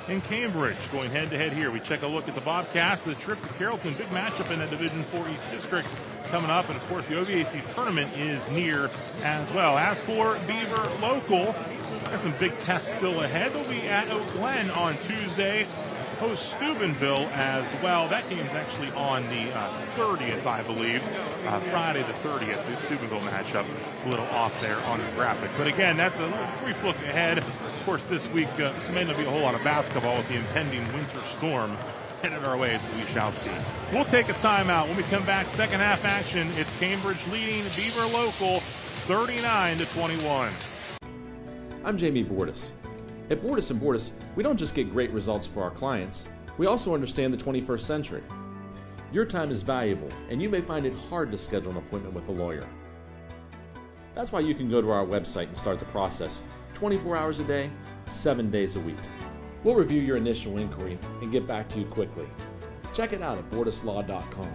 and Cambridge going head-to-head here. We check a look at the Bobcats, the trip to Carrollton, big matchup in the Division 4 East District coming up. And, of course, the OVAC tournament is near as well. As for Beaver local, got some big tests still ahead. They'll be at Oak Glen on Tuesday. Host Steubenville as well. That game's actually on the 30th, I believe. Friday the 30th, the Steubenville matchup. A little off there on the graphic. But again, that's a brief look ahead. Of course, this week may not be a whole lot of basketball with the impending winter storm headed our way, so we shall see. We'll take a timeout. When we come back, second half action. It's Cambridge leading Beaver local 39-21. I'm Jamie Bordas. At Bordas & Bordas, we don't just get great results for our clients, we also understand the 21st century. Your time is valuable, and you may find it hard to schedule an appointment with a lawyer. That's why you can go to our website and start the process 24 hours a day, 7 days a week. We'll review your initial inquiry and get back to you quickly. Check it out at bordaslaw.com.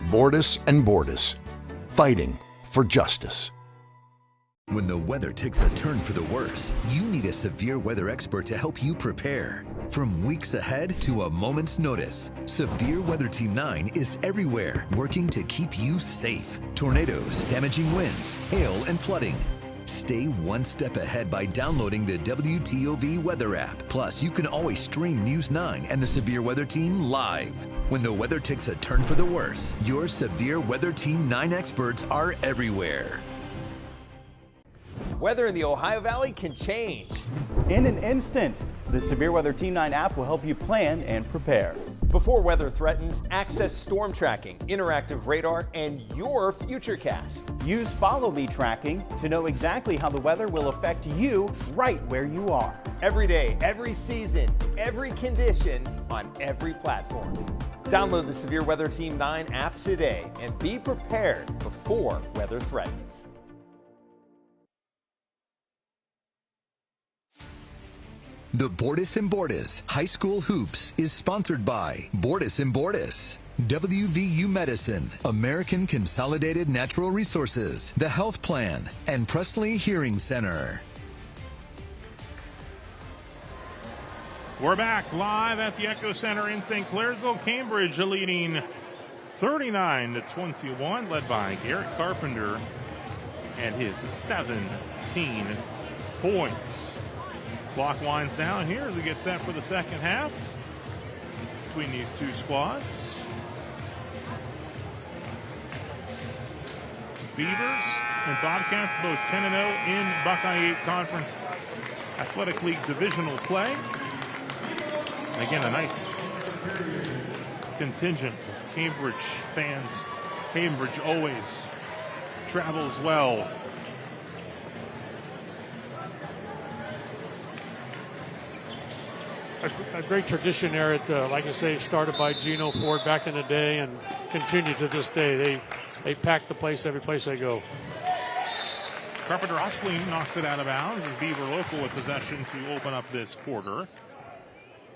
Bordas & Bordas, fighting for justice. When the weather takes a turn for the worse, you need a severe weather expert to help you prepare. From weeks ahead to a moment's notice, Severe Weather Team 9 is everywhere, working to keep you safe. Tornadoes, damaging winds, hail, and flooding. Stay one step ahead by downloading the WTOV Weather app. Plus, you can always stream News 9 and the Severe Weather Team live. When the weather takes a turn for the worse, your Severe Weather Team 9 experts are everywhere. Weather in the Ohio Valley can change. In an instant, the Severe Weather Team 9 app will help you plan and prepare. Before weather threatens, access storm tracking, interactive radar, and your futurecast. Use Follow Me tracking to know exactly how the weather will affect you right where you are. Every day, every season, every condition on every platform. Download the Severe Weather Team 9 app today and be prepared before weather threatens. The Bordas & Bordas High School Hoops is sponsored by Bordas & Bordas, WVU Medicine, American Consolidated Natural Resources, The Health Plan, and Presley Hearing Center. We're back live at the Echo Center in St. Clairsville. Cambridge leading 39-21, led by Garrett Carpenter and his 17 points. Clock winds down here as we get set for the second half between these two squads. Beavers and Bobcats both 10-0 in Buckeye 8 Conference Athletic League divisional play. And again, a nice contingent of Cambridge fans. Cambridge always travels well. A great tradition there at, like I say, started by Gino Ford back in the day and continued to this day. They pack the place every place they go. Carpenter Hustling knocks it out of bounds as Beaver local with possession to open up this quarter.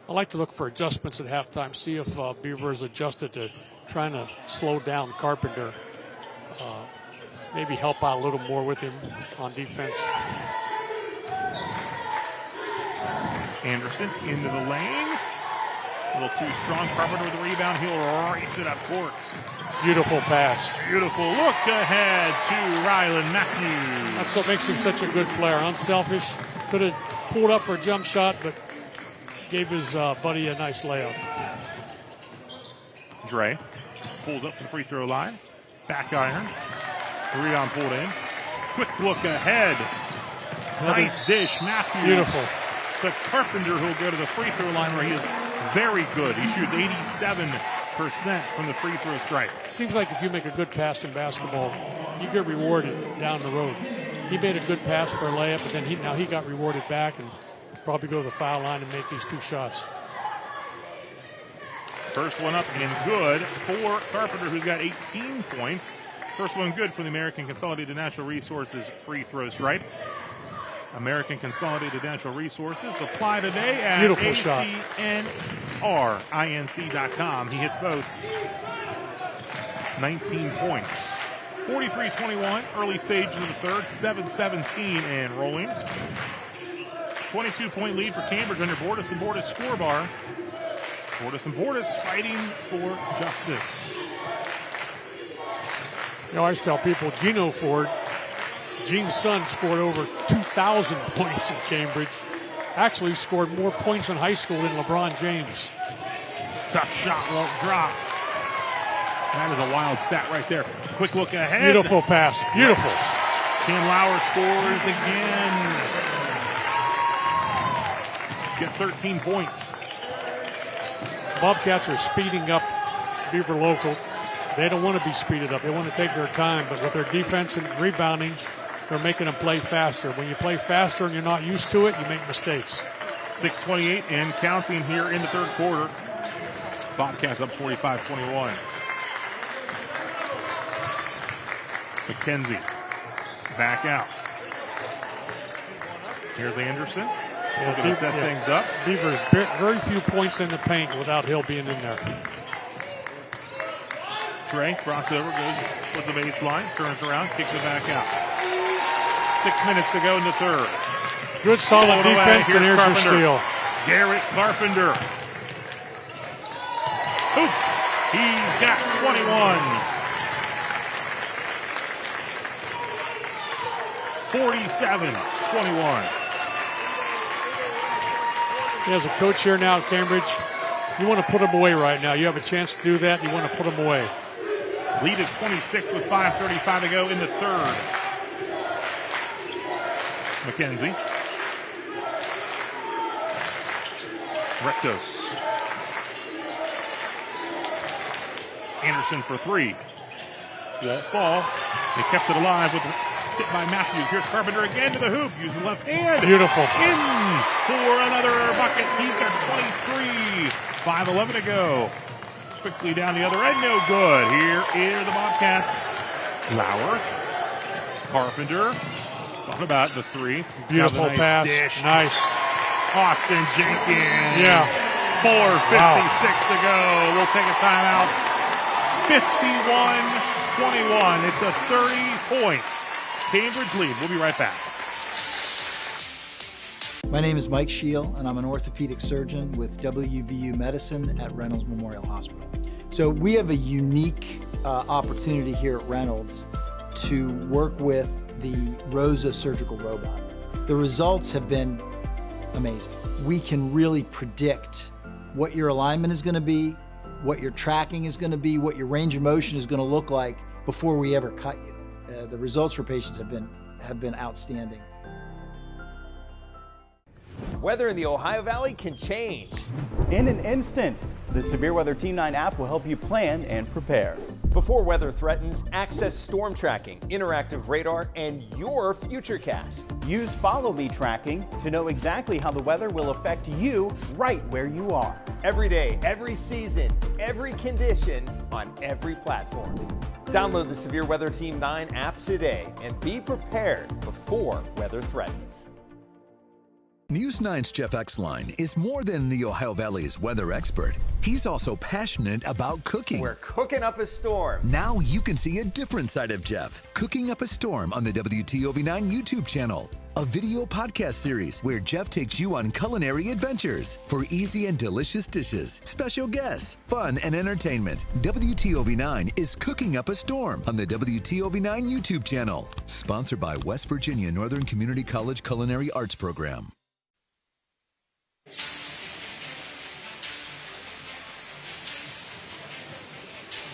I like to look for adjustments at halftime, see if Beaver is adjusted to trying to slow down Carpenter. Maybe help out a little more with him on defense. Anderson into the lane. A little too strong. Carpenter with the rebound. He'll race it up court. Beautiful pass. Beautiful look ahead to Rylan Matthews. That's what makes him such a good player. Unselfish. Could have pulled up for a jump shot, but gave his buddy a nice layup. Dre pulls up from the free throw line. Back iron. The rebound pulled in. Quick look ahead. Nice dish, Matthews. Beautiful. To Carpenter, who'll go to the free throw line where he is very good. He shoots 87% from the free throw stripe. Seems like if you make a good pass in basketball, you get rewarded down the road. He made a good pass for a layup, but then he got rewarded back and probably go to the foul line and make these two shots. First one up and good for Carpenter, who's got 18 points. First one good for the American Consolidated Natural Resources free throw stripe. American Consolidated Natural Resources apply today at beautiful shot. ACNRINC.com. He hits both. 19 points. 43-21, early stage of the third, 7-17 and rolling. 22-point lead for Cambridge under Bordas and Bordas score bar. Bordas and Bordas fighting for justice. You know, I always tell people, Gino Ford, Gene's son, scored over 2,000 points in Cambridge. Actually scored more points in high school than LeBron James. Tough shot, won't drop. That is a wild stat right there. Quick look ahead. Beautiful pass. Beautiful. Cam Lauer scores again. Get 13 points. Bobcats are speeding up Beaver local. They don't want to be speeded up. They want to take their time, but with their defense and rebounding, they're making them play faster. When you play faster and you're not used to it, you make mistakes. 6:28 and counting here in the third quarter. Bobcats up 45-21. McKenzie back out. Here's Anderson. Looking to set things up. Beaver's very few points in the paint without Hill being in there. Trey crossover, goes with the baseline, turns around, kicks it back out. 6 minutes to go in the third. Good solid defense, and here's your steal. Garrett Carpenter. Oop. He's got 21. 47-21. As a coach here now at Cambridge, you want to put them away right now. You have a chance to do that. You want to put them away. Lead is 26 with 5:35 to go in the third. McKenzie. Rectos. Anderson for three. Won't fall. They kept it alive with the tip by Matthews. Here's Carpenter again to the hoop, using left hand. Beautiful. In for another bucket. He's got 23. 5:11 to go. Quickly down the other end, no good. Here is the Bobcats. Lauer. Carpenter. Thought about the three. Beautiful pass. Dish. Nice. Austin Jenkins. Yeah. 4:56 to go. We'll take a timeout. 51-21. It's a 30-point Cambridge lead. We'll be right back. My name is Mike Scheel, and I'm an orthopedic surgeon with WVU Medicine at Reynolds Memorial Hospital. So we have a unique opportunity here at Reynolds to work with the ROSA surgical robot. The results have been amazing. We can really predict what your alignment is going to be, what your tracking is going to be, what your range of motion is going to look like before we ever cut you. The results for patients have been outstanding. weather in the Ohio Valley can change. In an instant, the Severe Weather Team 9 app will help you plan and prepare. Before weather threatens, access storm tracking, interactive radar, and your futurecast. Use Follow Me tracking to know exactly how the weather will affect you right where you are. Every day, every season, every condition on every platform. Download the Severe Weather Team 9 app today and be prepared before weather threatens. News 9's Jeff Exline is more than the Ohio Valley's weather expert. He's also passionate about cooking. We're cooking up a storm. Now you can see a different side of Jeff, cooking up a storm on the WTOV9 YouTube channel. A video podcast series where Jeff takes you on culinary adventures for easy and delicious dishes, special guests, fun, and entertainment. WTOV9 is cooking up a storm on the WTOV9 YouTube channel. Sponsored by West Virginia Northern Community College Culinary Arts Program.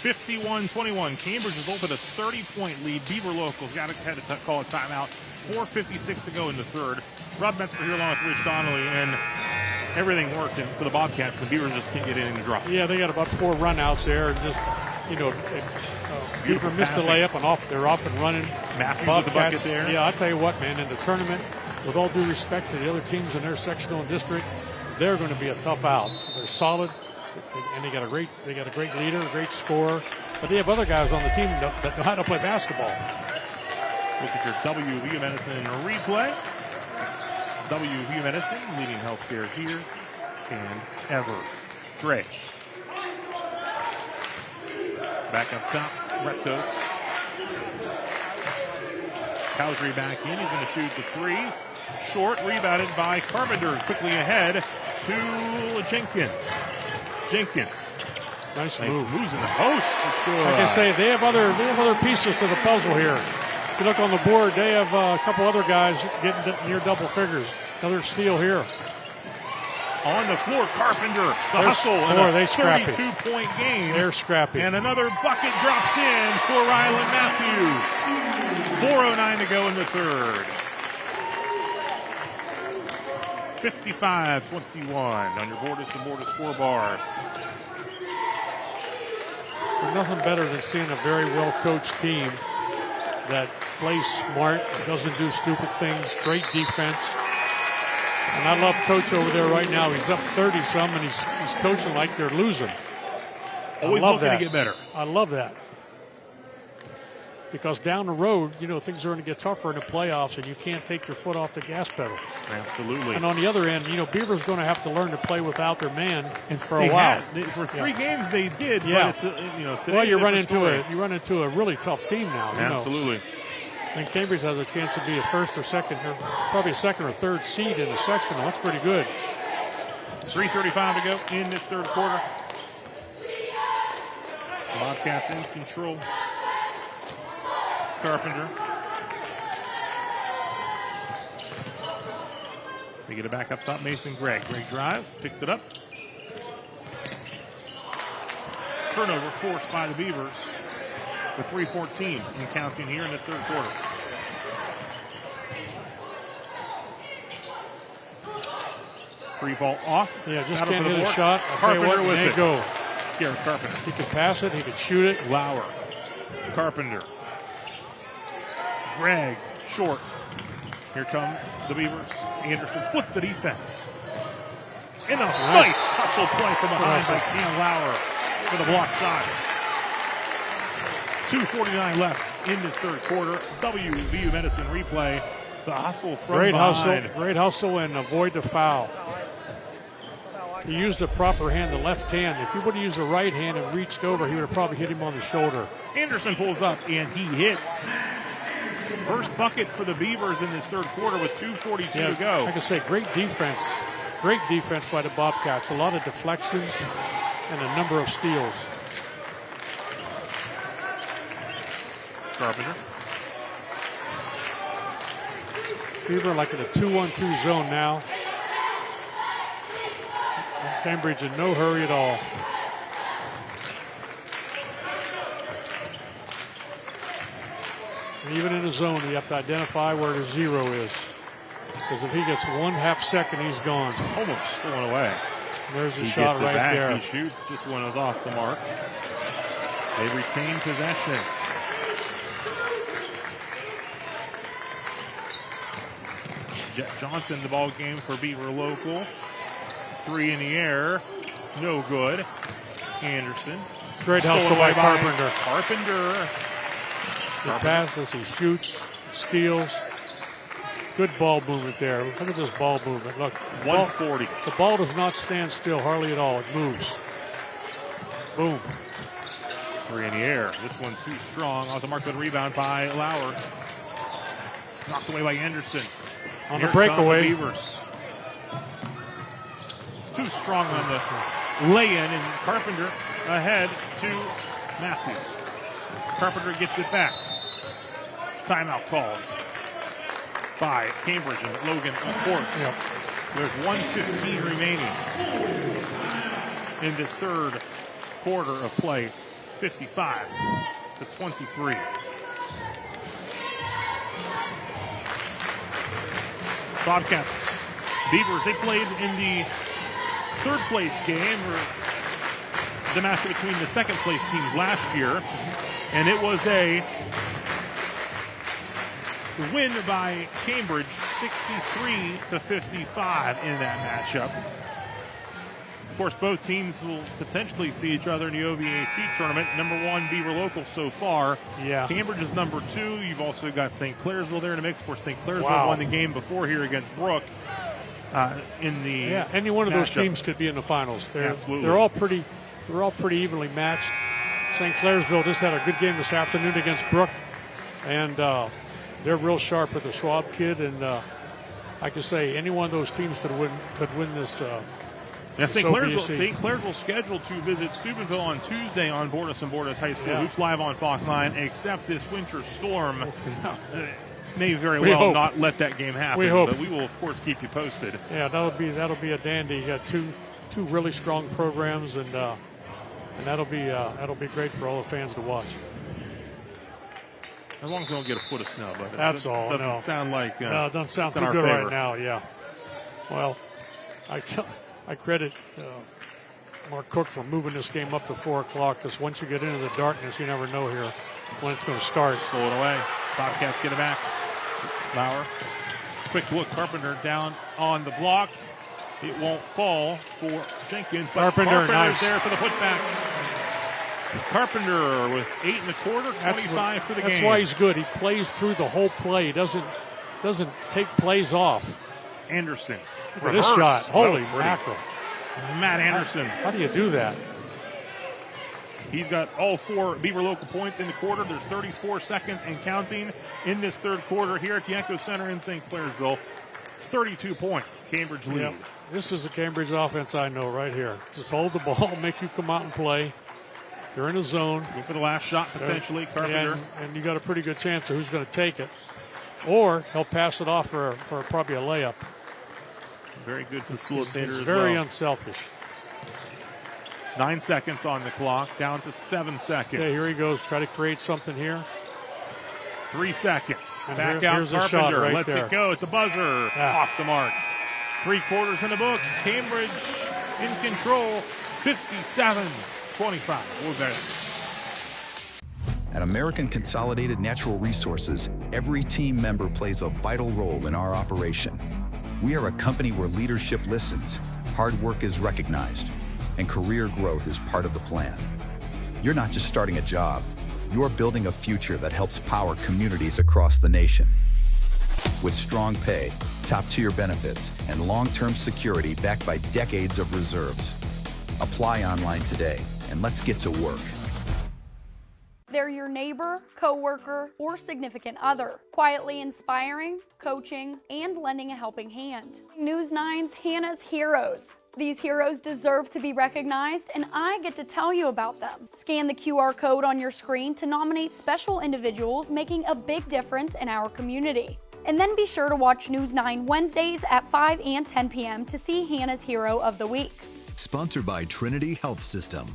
51-21. Cambridge has opened a 30-point lead. Beaver locals had to call a timeout. 4:56 to go in the third. Rob Metzger here along with Rich Donnelly, and everything worked for the Bobcats. The Beavers just can't get anything to drop. Yeah, they got about 4 runouts there, and just Beaver missed the layup, and they're off and running. Matthews with the bucket there. Yeah, I'll tell you what, man, in the tournament, with all due respect to the other teams in their sectional and district, they're going to be a tough out. They're solid, and they got a great leader, a great scorer, but they have other guys on the team that know how to play basketball. Look at your WVU Medicine replay. WVU Medicine, leading healthcare here and ever. Dre. Back up top, Retos. Cowdery back in, he's going to shoot the three. Short, rebounded by Carpenter, quickly ahead to Jenkins. Nice move. Moves in the post. That's good. Like I say, they have other pieces to the puzzle here. If you look on the board, they have a couple other guys getting near double figures. Another steal here. On the floor, Carpenter, the hustle, and a 32-point game. They're scrappy. And another bucket drops in for Rylan Matthews. 4:09 to go in the third. 55-21 on your Bordas and Bordas scoreboard. There's nothing better than seeing a very well-coached team that plays smart, doesn't do stupid things, great defense. And I love Coach over there right now. He's up 30-some, and he's coaching like they're losing. Always looking to get better. I love that. Because down the road, things are going to get tougher in the playoffs, and you can't take your foot off the gas pedal. Absolutely. And on the other end, Beaver's going to have to learn to play without their man for a while. For 3 games they did, yeah. But it's well, you run into a really tough team now. Absolutely. I think Cambridge has a chance to be a first or second, or probably a second or third seed in the sectional. That's pretty good. 3:35 to go in this third quarter. Bobcats in control. Carpenter. They get it back up top. Mason Gregg. Gregg drives, picks it up. Turnover forced by the Beavers with 3:14 and counting here in the third quarter. Free ball off. Yeah, just can't hit a shot. Carpenter with it. Go. Garrett Carpenter. He can pass it. He can shoot it. Lauer. Carpenter. Gregg. Short. Here come the Beavers. Anderson splits the defense. In a nice hustle play from behind by Cam Lauer for the block shot. 2:49 left in this third quarter. WVU Medicine replay. The hustle from behind. Great hustle and avoid the foul. He used the proper hand, the left hand. If he would have used the right hand and reached over, he would have probably hit him on the shoulder. Anderson pulls up and he hits. First bucket for the Beavers in this third quarter with 2:42 to go. Like I say, great defense. Great defense by the Bobcats. A lot of deflections and a number of steals. Carpenter. Beaver like in a 2-1-2 zone now. Cambridge in no hurry at all. And even in a zone, you have to identify where the zero is. Because if he gets 1/2 second, he's gone. Almost stolen away. There's a He shot gets it right back. there. He shoots. This one is off the mark. They retain possession. Jet Johnson, the ball game for Beaver local. 3 in the air. No good. Anderson. Great hustle by Carpenter. Carpenter. He passes, he shoots, steals. Good ball movement there. Look at this ball movement. Look. 140. The ball does not stand still hardly at all. It moves. Boom. 3 in the air. This one too strong. Off the mark, good rebound by Lauer. Knocked away by Anderson. On Here the breakaway. come the Beavers. Too strong on the lay-in, and Carpenter ahead to Matthews. Carpenter gets it back. Timeout called by Cambridge and Logan Quartz. Yep. There's 1:15 remaining in this third quarter of play. 55-23. Bobcats, Beavers, they played in the third place game, or the matchup between the second place teams last year, and it was a win by Cambridge, 63-55 in that matchup. Of course, both teams will potentially see each other in the OVAC tournament. Number 1, Beaver local so far. Yeah. Cambridge is number 2. You've also got St. Clairsville there in the mix. Of course, St. Clairsville won the game before here against Brook in the any one of those matchup. teams could be in the finals. Absolutely. They're all pretty evenly matched. St. Clairsville just had a good game this afternoon against Brook, and they're real sharp with the Schwab kid. And I could say any one of those teams could win this. Now, St. Clairsville scheduled to visit Steubenville on Tuesday on Bordis and Bordis High School Hoops live on Fox 9, except this winter storm may very well not let that game happen. We hope. But we will, of course, keep you posted. Yeah, that'll be a dandy. You got two really strong programs, and that'll be great for all the fans to watch. As long as we don't get a foot of snow. But That's all. Doesn't sound like no, it doesn't sound too in our good favor right now. Yeah. Well, I credit Mark Cook for moving this game up to 4 o'clock, because once you get into the darkness, you never know here when it's going to start. Slow it away. Bobcats get it back. Lauer. Quick look. Carpenter down on the block. It won't fall for Jenkins. But Carpenter's nice. There for the putback. Carpenter with 8 1/4, 25 for the game. That's why he's good. He plays through the whole play. He doesn't take plays off. Anderson. For this shot. Holy mackerel. Matt Anderson. How do you do that? He's got all 4 Beaver local points in the quarter. There's 34 seconds and counting in this third quarter here at the Echo Center in St. Clairsville. 32-point Cambridge lead. Yep. This is a Cambridge offense I know right here. Just hold the ball, make you come out and play. You're in a zone. Go for the last shot, potentially. Carpenter. And you got a pretty good chance of who's going to take it. Or he'll pass it off for probably a layup. Very good facilitator He's as very well. unselfish. 9 seconds on the clock, down to 7 seconds. Okay, here he goes. Try to create something here. 3 seconds. And Back here's out a shot Carpenter. right Lets there. it go at the buzzer. Yeah. Off the mark. 3 quarters in the books. Cambridge in control. 57-25. We'll be back. At American Consolidated Natural Resources, every team member plays a vital role in our operation. We are a company where leadership listens, hard work is recognized, and career growth is part of the plan. You're not just starting a job, you're building a future that helps power communities across the nation. With strong pay, top-tier benefits, and long-term security backed by decades of reserves. Apply online today, and let's get to work. They're your neighbor, coworker, or significant other, quietly inspiring, coaching, and lending a helping hand. News 9's Hannah's Heroes. These heroes deserve to be recognized, and I get to tell you about them. Scan the QR code on your screen to nominate special individuals making a big difference in our community. And then be sure to watch News 9 Wednesdays at 5 and 10 p.m. to see Hannah's Hero of the Week. Sponsored by Trinity Health System.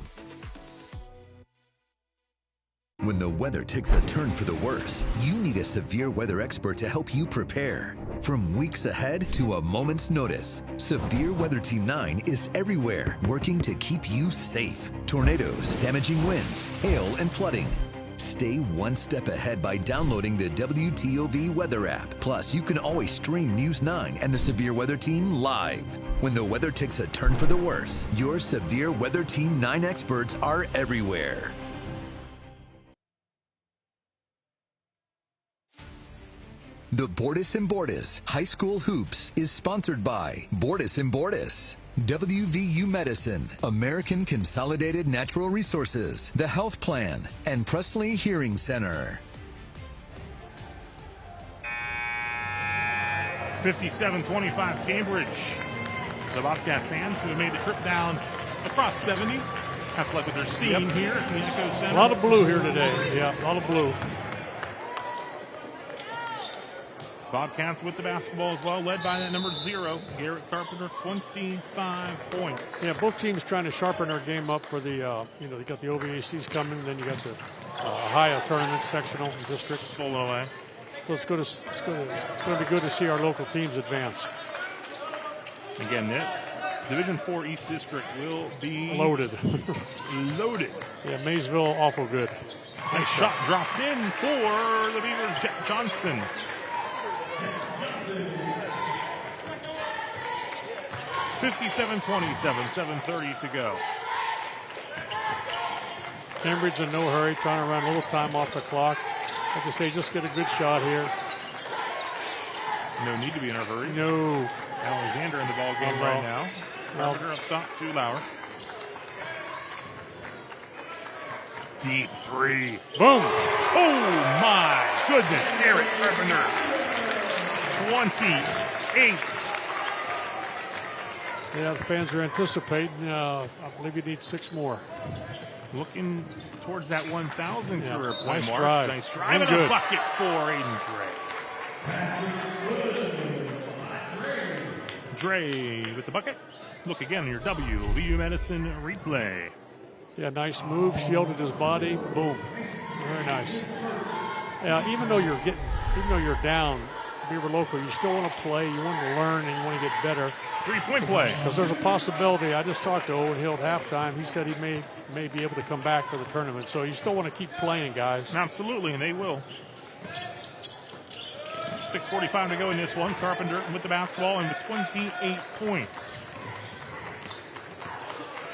When the weather takes a turn for the worse, you need a severe weather expert to help you prepare. From weeks ahead to a moment's notice, Severe Weather Team 9 is everywhere, working to keep you safe. Tornadoes, damaging winds, hail, and flooding. Stay one step ahead by downloading the WTOV Weather app. Plus, you can always stream News 9 and the Severe Weather Team live. When the weather takes a turn for the worse, your Severe Weather Team 9 experts are everywhere. The Bordas & Bordas High School Hoops is sponsored by Bordas & Bordas, WVU Medicine, American Consolidated Natural Resources, The Health Plan, and Presley Hearing Center. 57-25 Cambridge. The Bobcat fans who have made the trip down across 70 have to like what they're seeing here at the Echo Center. A lot of blue here today. Yeah, a lot of blue. Bobcats with the basketball as well, led by that number 0, Garrett Carpenter, 25 points. Yeah, both teams trying to sharpen their game up for the, they got the OVACs coming, then you got the Ohio tournament, sectional, and district. Stolen away. So it's going to be good to see our local teams advance. Again, that Division 4 East District will be loaded. Loaded. Yeah, Maysville, awful good. Nice shot dropped in for the Beavers, Jet Johnson. 57-27, 7:30 to go. Cambridge in no hurry, trying to run a little time off the clock. Like I say, just get a good shot here. No need to be in a hurry. No. Alexander in the ball game right now. Carpenter up top to Lauer. Deep three. Boom. Oh my goodness. Garrett Carpenter. 28. Yeah, the fans are anticipating. I believe you need 6 more. Looking towards that 1,000 career point nice mark. Drive. Nice drive and good. a bucket for Aiden Dre. Dre with the bucket. Look again in your WVU Medicine replay. Yeah, nice move. Shielded his body. Boom. Very nice. Yeah, even though you're down, Beaver local, you still want to play. You want to learn, and you want to get better. 3-point play. Because there's a possibility. I just talked to Owen Hill at halftime. He said he may be able to come back for the tournament. So you still want to keep playing, guys. Absolutely, and they will. 6:45 to go in this one. Carpenter with the basketball and with 28 points.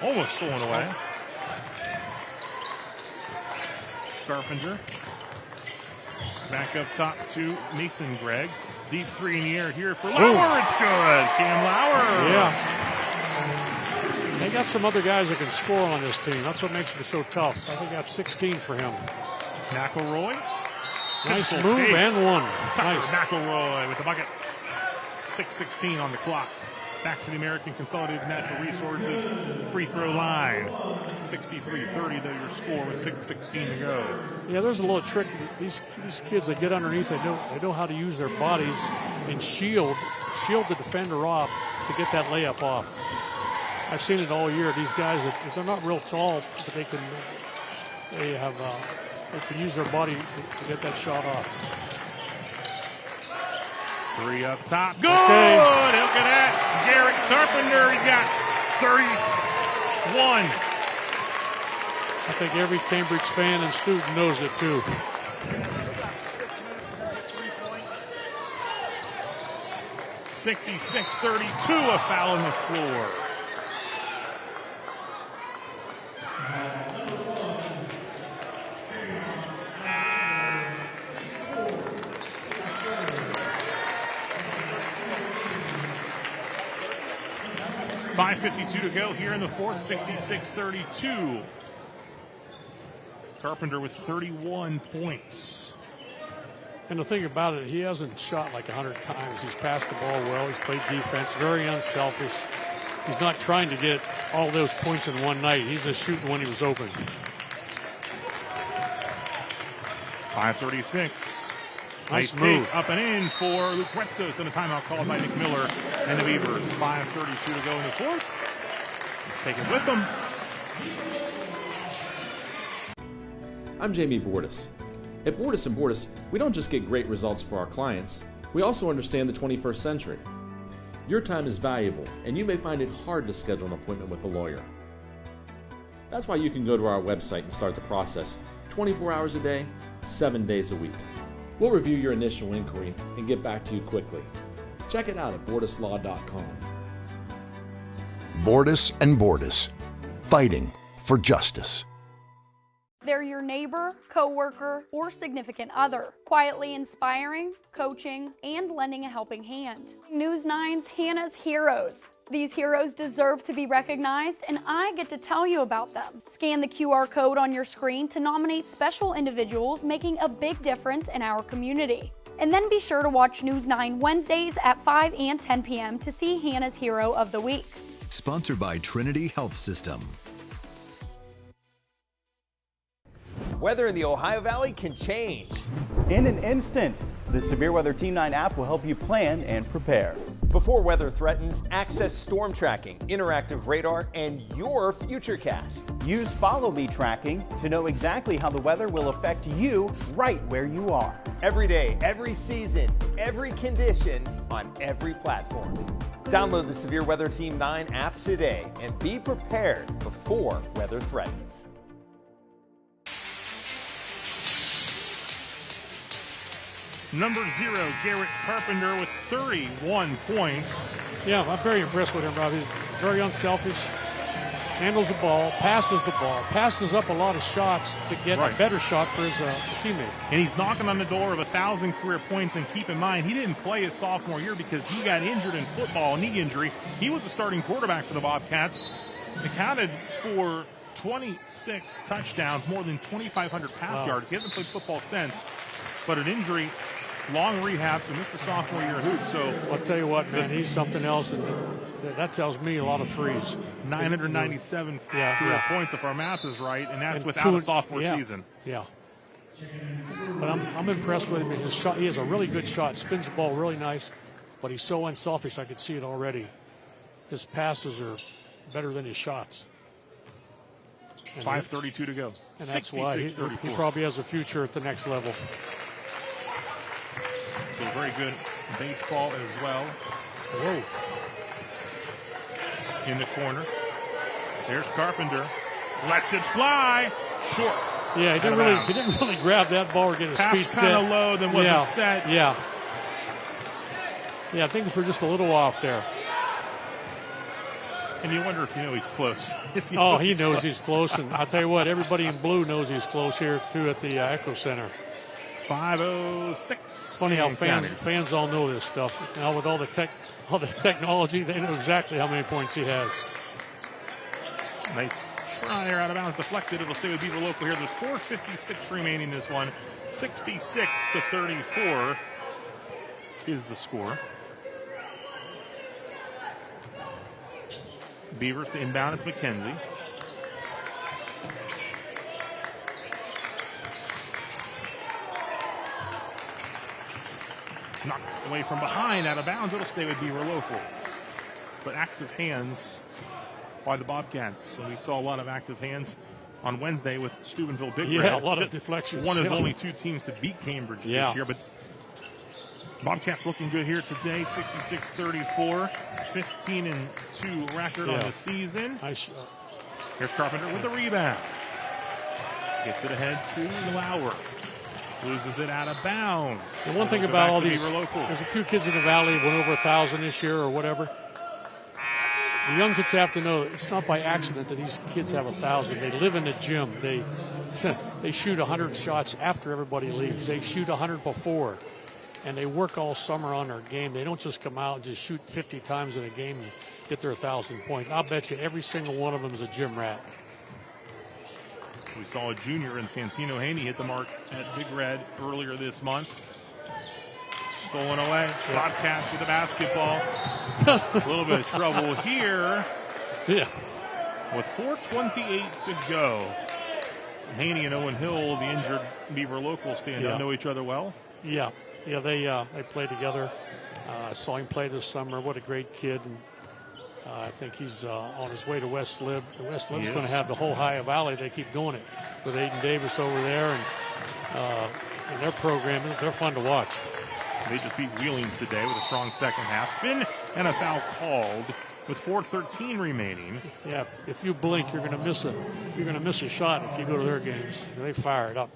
Almost stolen away. Carpenter. Back up top to Mason Gregg. Deep three in the air here for Lauer. It's good. Cam Lauer. Yeah. They got some other guys that can score on this team. That's what makes them so tough. I think that's 16 for him. McElroy. Nice move and one. Nice. McElroy with the bucket. 6:16 on the clock. Back to the American Consolidated Natural Resources free throw line. 63-30 though your score with 6:16 to go. Yeah, there's a little trick. These kids that get underneath, they know how to use their bodies and shield the defender off to get that layup off. I've seen it all year. These guys, they're not real tall, but they can use their body to get that shot off. 3 up top. Good! Okay. Look at that. Garrett Carpenter, he got 31. I think every Cambridge fan and student knows it too. (66-32), a foul on the floor. .552 to go here in the fourth, 66-32. Carpenter with 31 points. And the thing about it, he hasn't shot like 100 times. He's passed the ball well. He's played defense, very unselfish. He's not trying to get all those points in one night. He's just shooting when he was open. 5:36. Nice take move. Up and in for Luke Rectos, and a timeout called by Nick Miller and the Beavers. 5:32 to go in the fourth. Take it with them. I'm Jamie Bordis. At Bordis & Bordis, we don't just get great results for our clients, we also understand the 21st century. Your time is valuable, and you may find it hard to schedule an appointment with a lawyer. That's why you can go to our website and start the process 24 hours a day, 7 days a week. We'll review your initial inquiry and get back to you quickly. Check it out at bordislaw.com. Bordis & Bordis, fighting for justice. They're your neighbor, coworker, or significant other, quietly inspiring, coaching, and lending a helping hand. News 9's Hannah's Heroes. These heroes deserve to be recognized, and I get to tell you about them. Scan the QR code on your screen to nominate special individuals making a big difference in our community. And then be sure to watch News 9 Wednesdays at 5 and 10 p.m. to see Hannah's Hero of the Week. Sponsored by Trinity Health System. Weather in the Ohio Valley can change. In an instant, the Severe Weather Team 9 app will help you plan and prepare. Before weather threatens, access storm tracking, interactive radar, and your Futurecast. Use Follow Me tracking to know exactly how the weather will affect you right where you are. Every day, every season, every condition, on every platform. Download the Severe Weather Team 9 app today and be prepared before weather threatens. Number 0, Garrett Carpenter with 31 points. Yeah, I'm very impressed with him, Rob. He's very unselfish, handles the ball, passes up a lot of shots to get a better shot for his teammate. And he's knocking on the door of 1,000 career points. And keep in mind, he didn't play his sophomore year because he got injured in football, a knee injury. He was the starting quarterback for the Bobcats. Accounted for 26 touchdowns, more than 2,500 pass yards. He hasn't played football since, but an injury, long rehab, so missed the sophomore year of hoops. So I'll tell you what, man, he's something else, and that tells me a lot of threes. 997 career points, if our math is right, and that's without a sophomore season. Yeah. But I'm impressed with him. His shot, he has a really good shot, spins the ball really nice, but he's so unselfish. I could see it already. His passes are better than his shots. 5:32 to go. And that's why he probably has a future at the next level. So very good baseball as well. Whoa. In the corner. There's Carpenter. Lets it fly. Short. Yeah, he didn't really grab that ball or get his feet set. Kind of low, then wasn't set. Yeah, things were just a little off there. And you wonder if he's close. He knows he's close, and I'll tell you what, everybody in blue knows he's close here too at the Echo Center. 5:06. It's funny how fans all know this stuff. Now with all the technology, they know exactly how many points he has. Nice try there, out of bounds, deflected. It'll stay with Beaver local here. There's 4:56 remaining in this one. 66-34 is the score. Beaver to inbound. It's McKenzie. Knocked away from behind, out of bounds. It'll stay with Beaver local. But active hands by the Bobcats. And we saw a lot of active hands on Wednesday with Steubenville Big Red. Yeah, a lot of deflections. One of only two teams to beat Cambridge this year. But Bobcats looking good here today. 66-34. 15-2 record on the season. Nice. Here's Carpenter with the rebound. Gets it ahead to Lauer. Loses it out of bounds. The one thing about all these, there's a few kids in the Valley went over 1,000 this year or whatever. The young kids have to know it's not by accident that these kids have 1,000. They live in the gym. They shoot 100 shots after everybody leaves. They shoot 100 before. And they work all summer on their game. They don't just come out and just shoot 50 times in a game and get their 1,000 points. I'll bet you every single one of them is a gym rat. We saw a junior in Santino Haney hit the mark at Big Red earlier this month. Stolen away. Bobcats with the basketball. A little bit of trouble here. Yeah. With 4:28 to go. Haney and Owen Hill, the injured Beaver local stand-up, know each other well. Yeah, they play together. Saw him play this summer. What a great kid. And I think he's on his way to West Lib. The West Lib's going to have the whole Ohio Valley. They keep doing it with Aiden Davis over there, and their program. They're fun to watch. They just beat Wheeling today with a strong second half. Spin and a foul called with 4:13 remaining. Yeah, if you blink, you're going to miss a shot if you go to their games. They fire it up.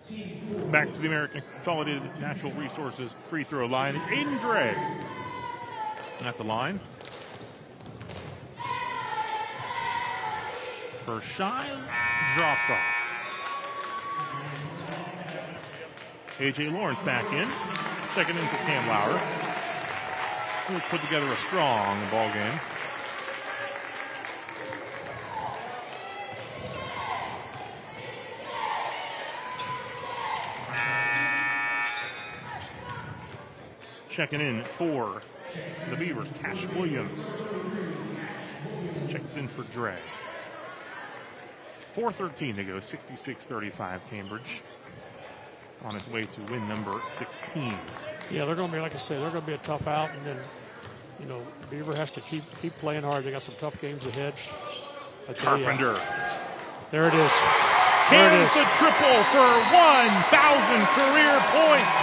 Back to the American Consolidated Natural Resources free throw line. It's Aiden Dre at the line. First shot drops off. A.J. Lawrence back in. Second in for Cam Lauer. Who's put together a strong ball game. Checking in for the Beavers, Cash Williams. Checks in for Dre. 4:13 to go, 66-35 Cambridge on its way to win number 16. Yeah, they're going to be, like I say, they're going to be a tough out, and then, Beaver has to keep playing hard. They got some tough games ahead. Carpenter. There it is. Here's the triple for 1,000 career points.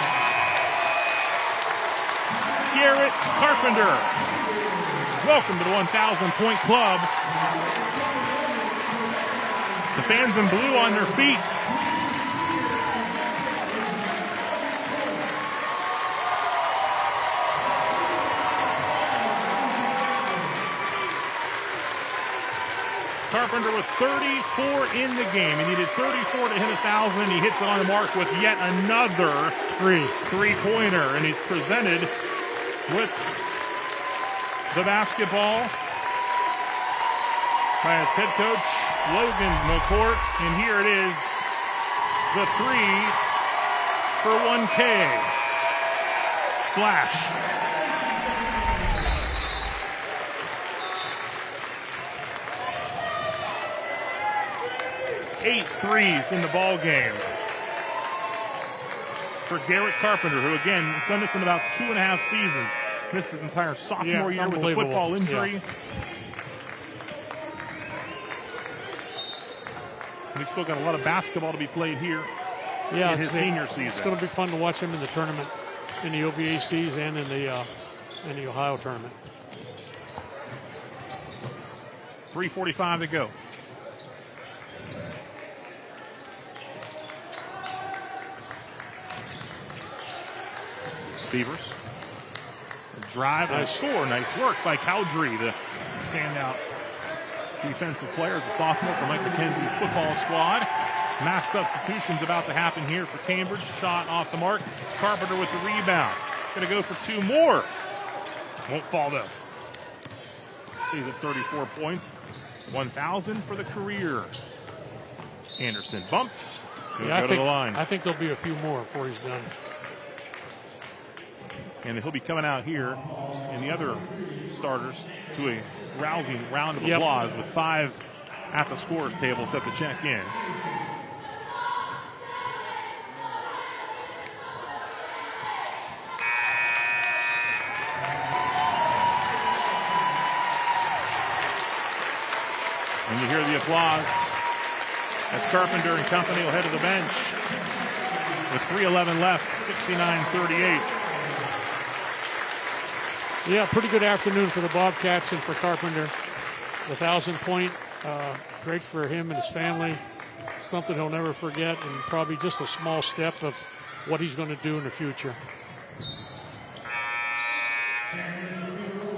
Garrett Carpenter. Welcome to the 1,000-point club. The fans in blue on their feet. Carpenter with 34 in the game. He needed 34 to hit 1,000. He hits it on the mark with yet another three-pointer. And he's presented with the basketball by his head coach, Logan McCourt. And here it is, the 3 for 1K. Splash. Eight threes in the ball game for Garrett Carpenter, who again done this in about 2.5 seasons. Missed his entire sophomore year with a football injury. Yeah. And he's still got a lot of basketball to be played here in his senior season. It's going to be fun to watch him in the tournament, in the OVACs and in the Ohio tournament. 3:45 to go. Beavers. A drive and a score. Nice work by Cowdrey, the standout defensive player, the sophomore for Mike McKenzie's football squad. Mass substitutions about to happen here for Cambridge. Shot off the mark. Carpenter with the rebound. Going to go for 2 more. Won't fall though. Stays at 34 points. 1,000 for the career. Anderson bumped. Yeah, go to the line. I think there'll be a few more before he's done. And he'll be coming out here and the other starters to a rousing round of applause with 5 at the scorer's table set to check in. And you hear the applause as Carpenter and company will head to the bench with 3:11 left, 69-38. Yeah, pretty good afternoon for the Bobcats and for Carpenter. The 1,000-point, great for him and his family. Something he'll never forget, and probably just a small step of what he's going to do in the future.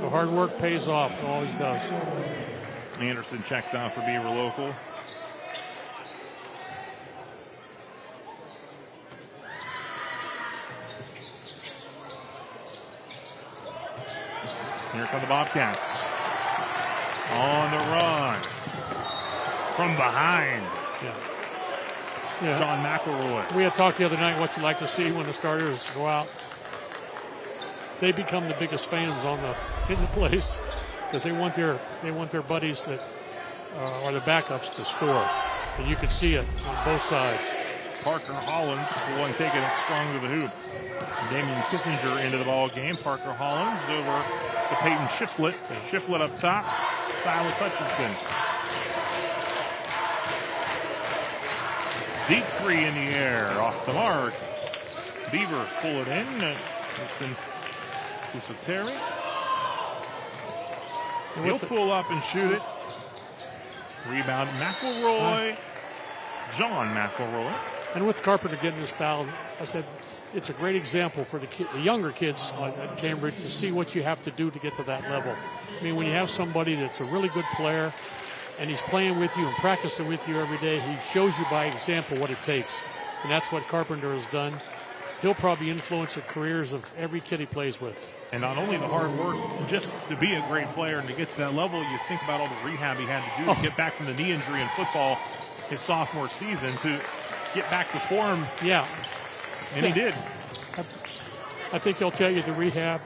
The hard work pays off. It always does. Anderson checks out for Beaver Local. Here come the Bobcats. On the run. From behind. Yeah. Sean McElroy. We had talked the other night what you like to see when the starters go out. They become the biggest fans in the place because they want their buddies that are the backups to score. And you can see it on both sides. Parker Hollins, the one taking it strong to the hoop. Damian Kissinger into the ball game. Parker Hollins over to Peyton Shiflett. Shiflett up top. Silas Hutchinson. Deep three in the air, off the mark. Beaver pull it in. It's Terry. He'll pull up and shoot it. Rebound, McElroy. John McElroy. And with Carpenter getting his foul, I said it's a great example for the younger kids at Cambridge to see what you have to do to get to that level. I mean, when you have somebody that's a really good player and he's playing with you and practicing with you every day, he shows you by example what it takes. And that's what Carpenter has done. He'll probably influence the careers of every kid he plays with. And not only the hard work just to be a great player and to get to that level, you think about all the rehab he had to do to get back from the knee injury in football his sophomore season to get back to form. Yeah. And he did. I think he'll tell you the rehab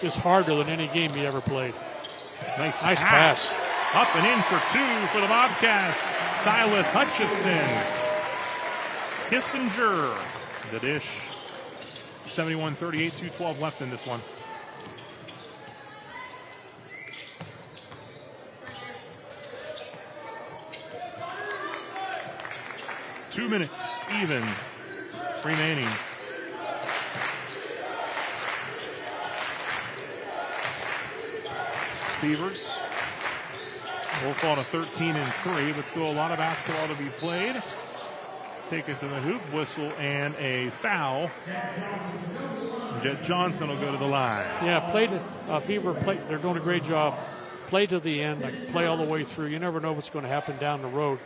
is harder than any game he ever played. Nice pass. Up and in for two for the Bobcats. Silas Hutchinson. Kissinger. The dish. 71-38, 2:12 left in this one. Two minutes even remaining. Beavers will fall to 13-3, but still a lot of basketball to be played. Take it to the hoop, whistle, and a foul. Jet Johnson will go to the line. Yeah, Beaver play. They're doing a great job. Play to the end, play all the way through. You never know what's going to happen down the road.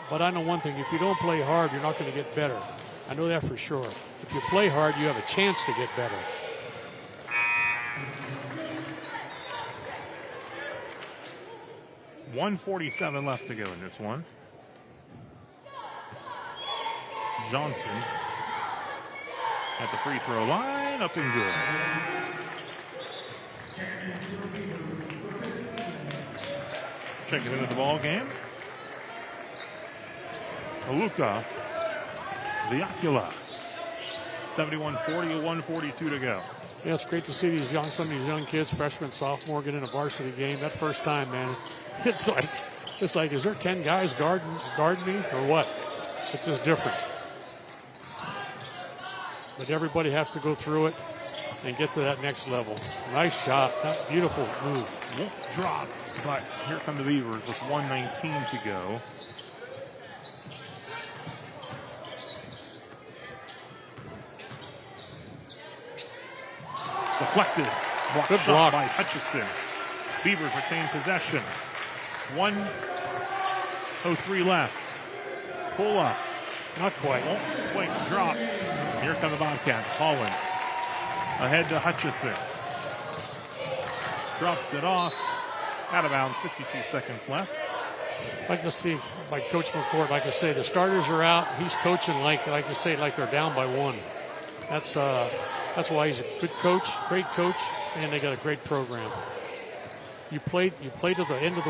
But I know one thing, if you don't play hard, you're not going to get better. I know that for sure. If you play hard, you have a chance to get better. $1:47 left to go in this one. Johnson at the free throw line, up and good. Checking into the ball game. Aluka, Viacula, 71-40, 1:42 to go. Yeah, it's great to see some of these young kids, freshmen, sophomore, get in a varsity game. That first time, man, it's like, is there 10 guys guarding me or what? It's just different. But everybody has to go through it and get to that next level. Nice shot. That beautiful move. Won't drop, but here come the Beavers with 1:19 to go. Deflected. Good block by Hutchison. Beavers retain possession. 1:03 left. Pull up. Not quite. Won't quite drop. Here come the Bobcats. Hollins ahead to Hutchison. Drops it off. Out of bounds. 52 seconds left. I'd like to see, like Coach McCourt, like I say, the starters are out. He's coaching like you say, like they're down by one. That's why he's a good coach, great coach, and they got a great program. You play to the end of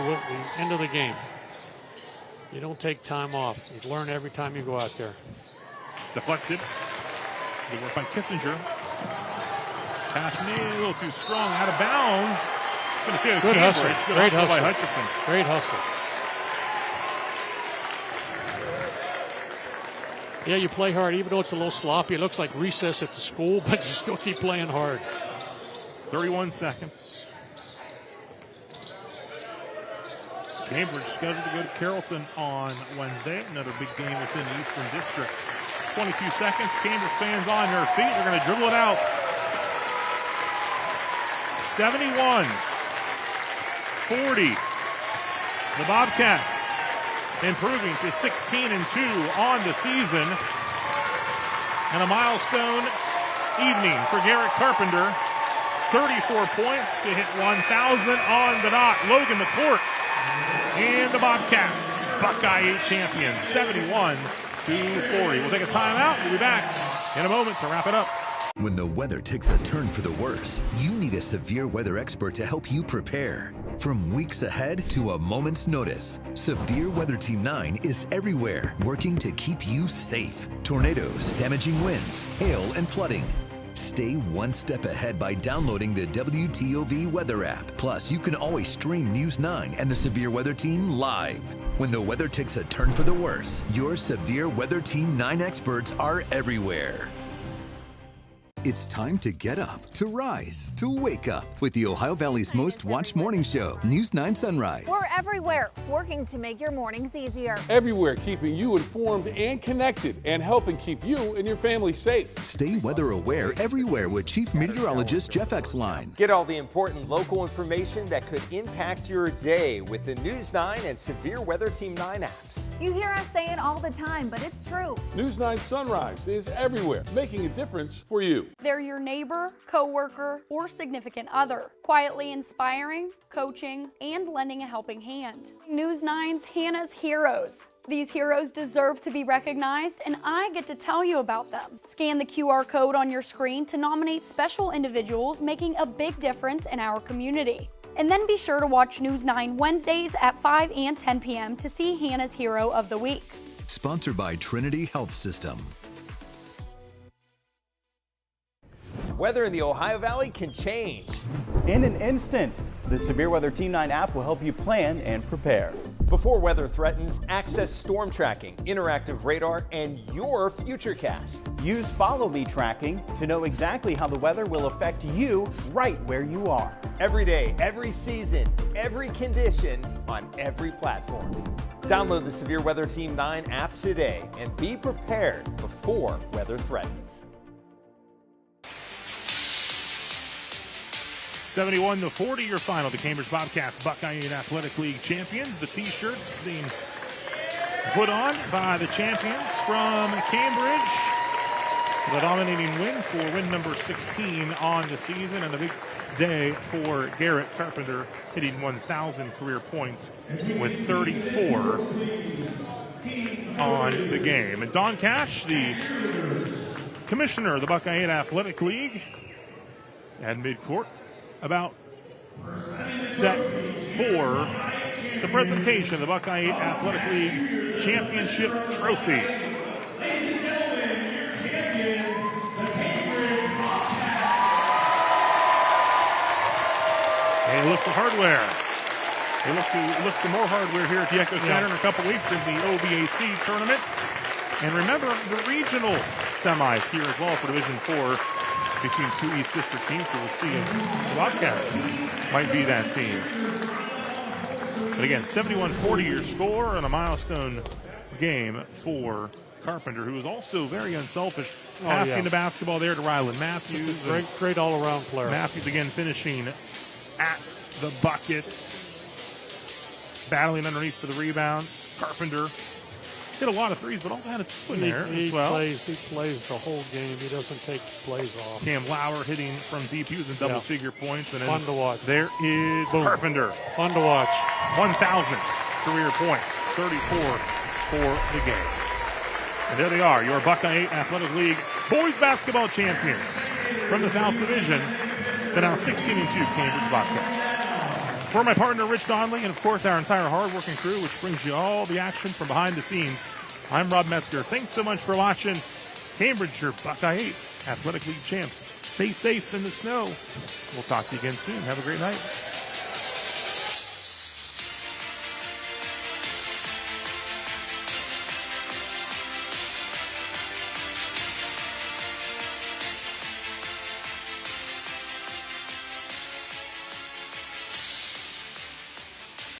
the game. You don't take time off. You learn every time you go out there. Deflected. Good work by Kissinger. Pass me a little too strong, out of bounds. It's going to stay with Good hustle. Good Great hustle hustle by Hutchison. Great hustle. Yeah, you play hard, even though it's a little sloppy. It looks like recess at the school, but you still keep playing hard. 31 seconds. Cambridge scheduled to go to Carrollton on Wednesday. Another big game within the Eastern District. 22 seconds. Cambridge fans on their feet. They're going to dribble it out. 71-40. The Bobcats improving to 16-2 on the season. And a milestone evening for Garrett Carpenter. 34 points to hit 1,000 on the dot. Logan McCourt and the Bobcats, Buckeye 8 champions, 71-40. We'll take a timeout. We'll be back in a moment to wrap it up. When the weather takes a turn for the worse, you need a severe weather expert to help you prepare. From weeks ahead to a moment's notice, Severe Weather Team 9 is everywhere, working to keep you safe. Tornadoes, damaging winds, hail, and flooding. Stay one step ahead by downloading the WTOV Weather app. Plus, you can always stream News 9 and the Severe Weather Team live. When the weather takes a turn for the worse, your Severe Weather Team 9 experts are everywhere. It's time to get up, to rise, to wake up with the Ohio Valley's most watched morning show, News 9 Sunrise. We're everywhere, working to make your mornings easier. Everywhere, keeping you informed and connected and helping keep you and your family safe. Stay weather aware everywhere with Chief Meteorologist Jeff Exline. Get all the important local information that could impact your day with the News 9 and Severe Weather Team 9 apps. You hear us say it all the time, but it's true. News 9 Sunrise is everywhere, making a difference for you. They're your neighbor, coworker, or significant other, quietly inspiring, coaching, and lending a helping hand. News 9's Hannah's Heroes. These heroes deserve to be recognized, and I get to tell you about them. Scan the QR code on your screen to nominate special individuals making a big difference in our community. And then be sure to watch News 9 Wednesdays at 5 and 10 p.m. to see Hannah's Hero of the Week. Sponsored by Trinity Health System. Weather in the Ohio Valley can change in an instant. The Severe Weather Team 9 app will help you plan and prepare. Before weather threatens, access storm tracking, interactive radar, and your Futurecast. Use Follow Me tracking to know exactly how the weather will affect you right where you are. Every day, every season, every condition on every platform. Download the Severe Weather Team 9 app today and be prepared before weather threatens. 71-40 your final. The Cambridge Bobcats Buckeye Athletic League champions. The t-shirts being put on by the champions from Cambridge. The dominating win for win number 16 on the season, and a big day for Garrett Carpenter, hitting 1,000 career points with 34 on the game. And Don Cash, the commissioner of the Buckeye Athletic League, at midcourt, about set for the presentation of the Buckeye Athletic League Championship Trophy. They lift the hardware. They look to lift some more hardware here at the Echo Center in a couple weeks in the OVAC tournament. And remember the regional semis here as well for Division 4. Between two East District teams, so we'll see if the Bobcats might be that team. But again, 71-40 your score and a milestone game for Carpenter, who is also very unselfish, passing the basketball there to Ryland Matthews. Great all-around player. Matthews again finishing at the buckets, battling underneath for the rebound. Carpenter hit a lot of threes, but also had a two in there as well. He plays the whole game. He doesn't take plays off. Cam Lauer hitting from deep. He was in double-figure points. And fun to watch. There is Carpenter. Fun to watch. 1,000 career point, 34 for the game. And there they are, your Buckeye Athletic League boys basketball champions from the South Division, the now 16-2 Cambridge Bobcats. For my partner, Rich Donnelly, and of course our entire hard-working crew, which brings you all the action from behind the scenes, I'm Rob Metzger. Thanks so much for watching. Cambridge, your Buckeye Athletic League champs. Stay safe in the snow. We'll talk to you again soon. Have a great night.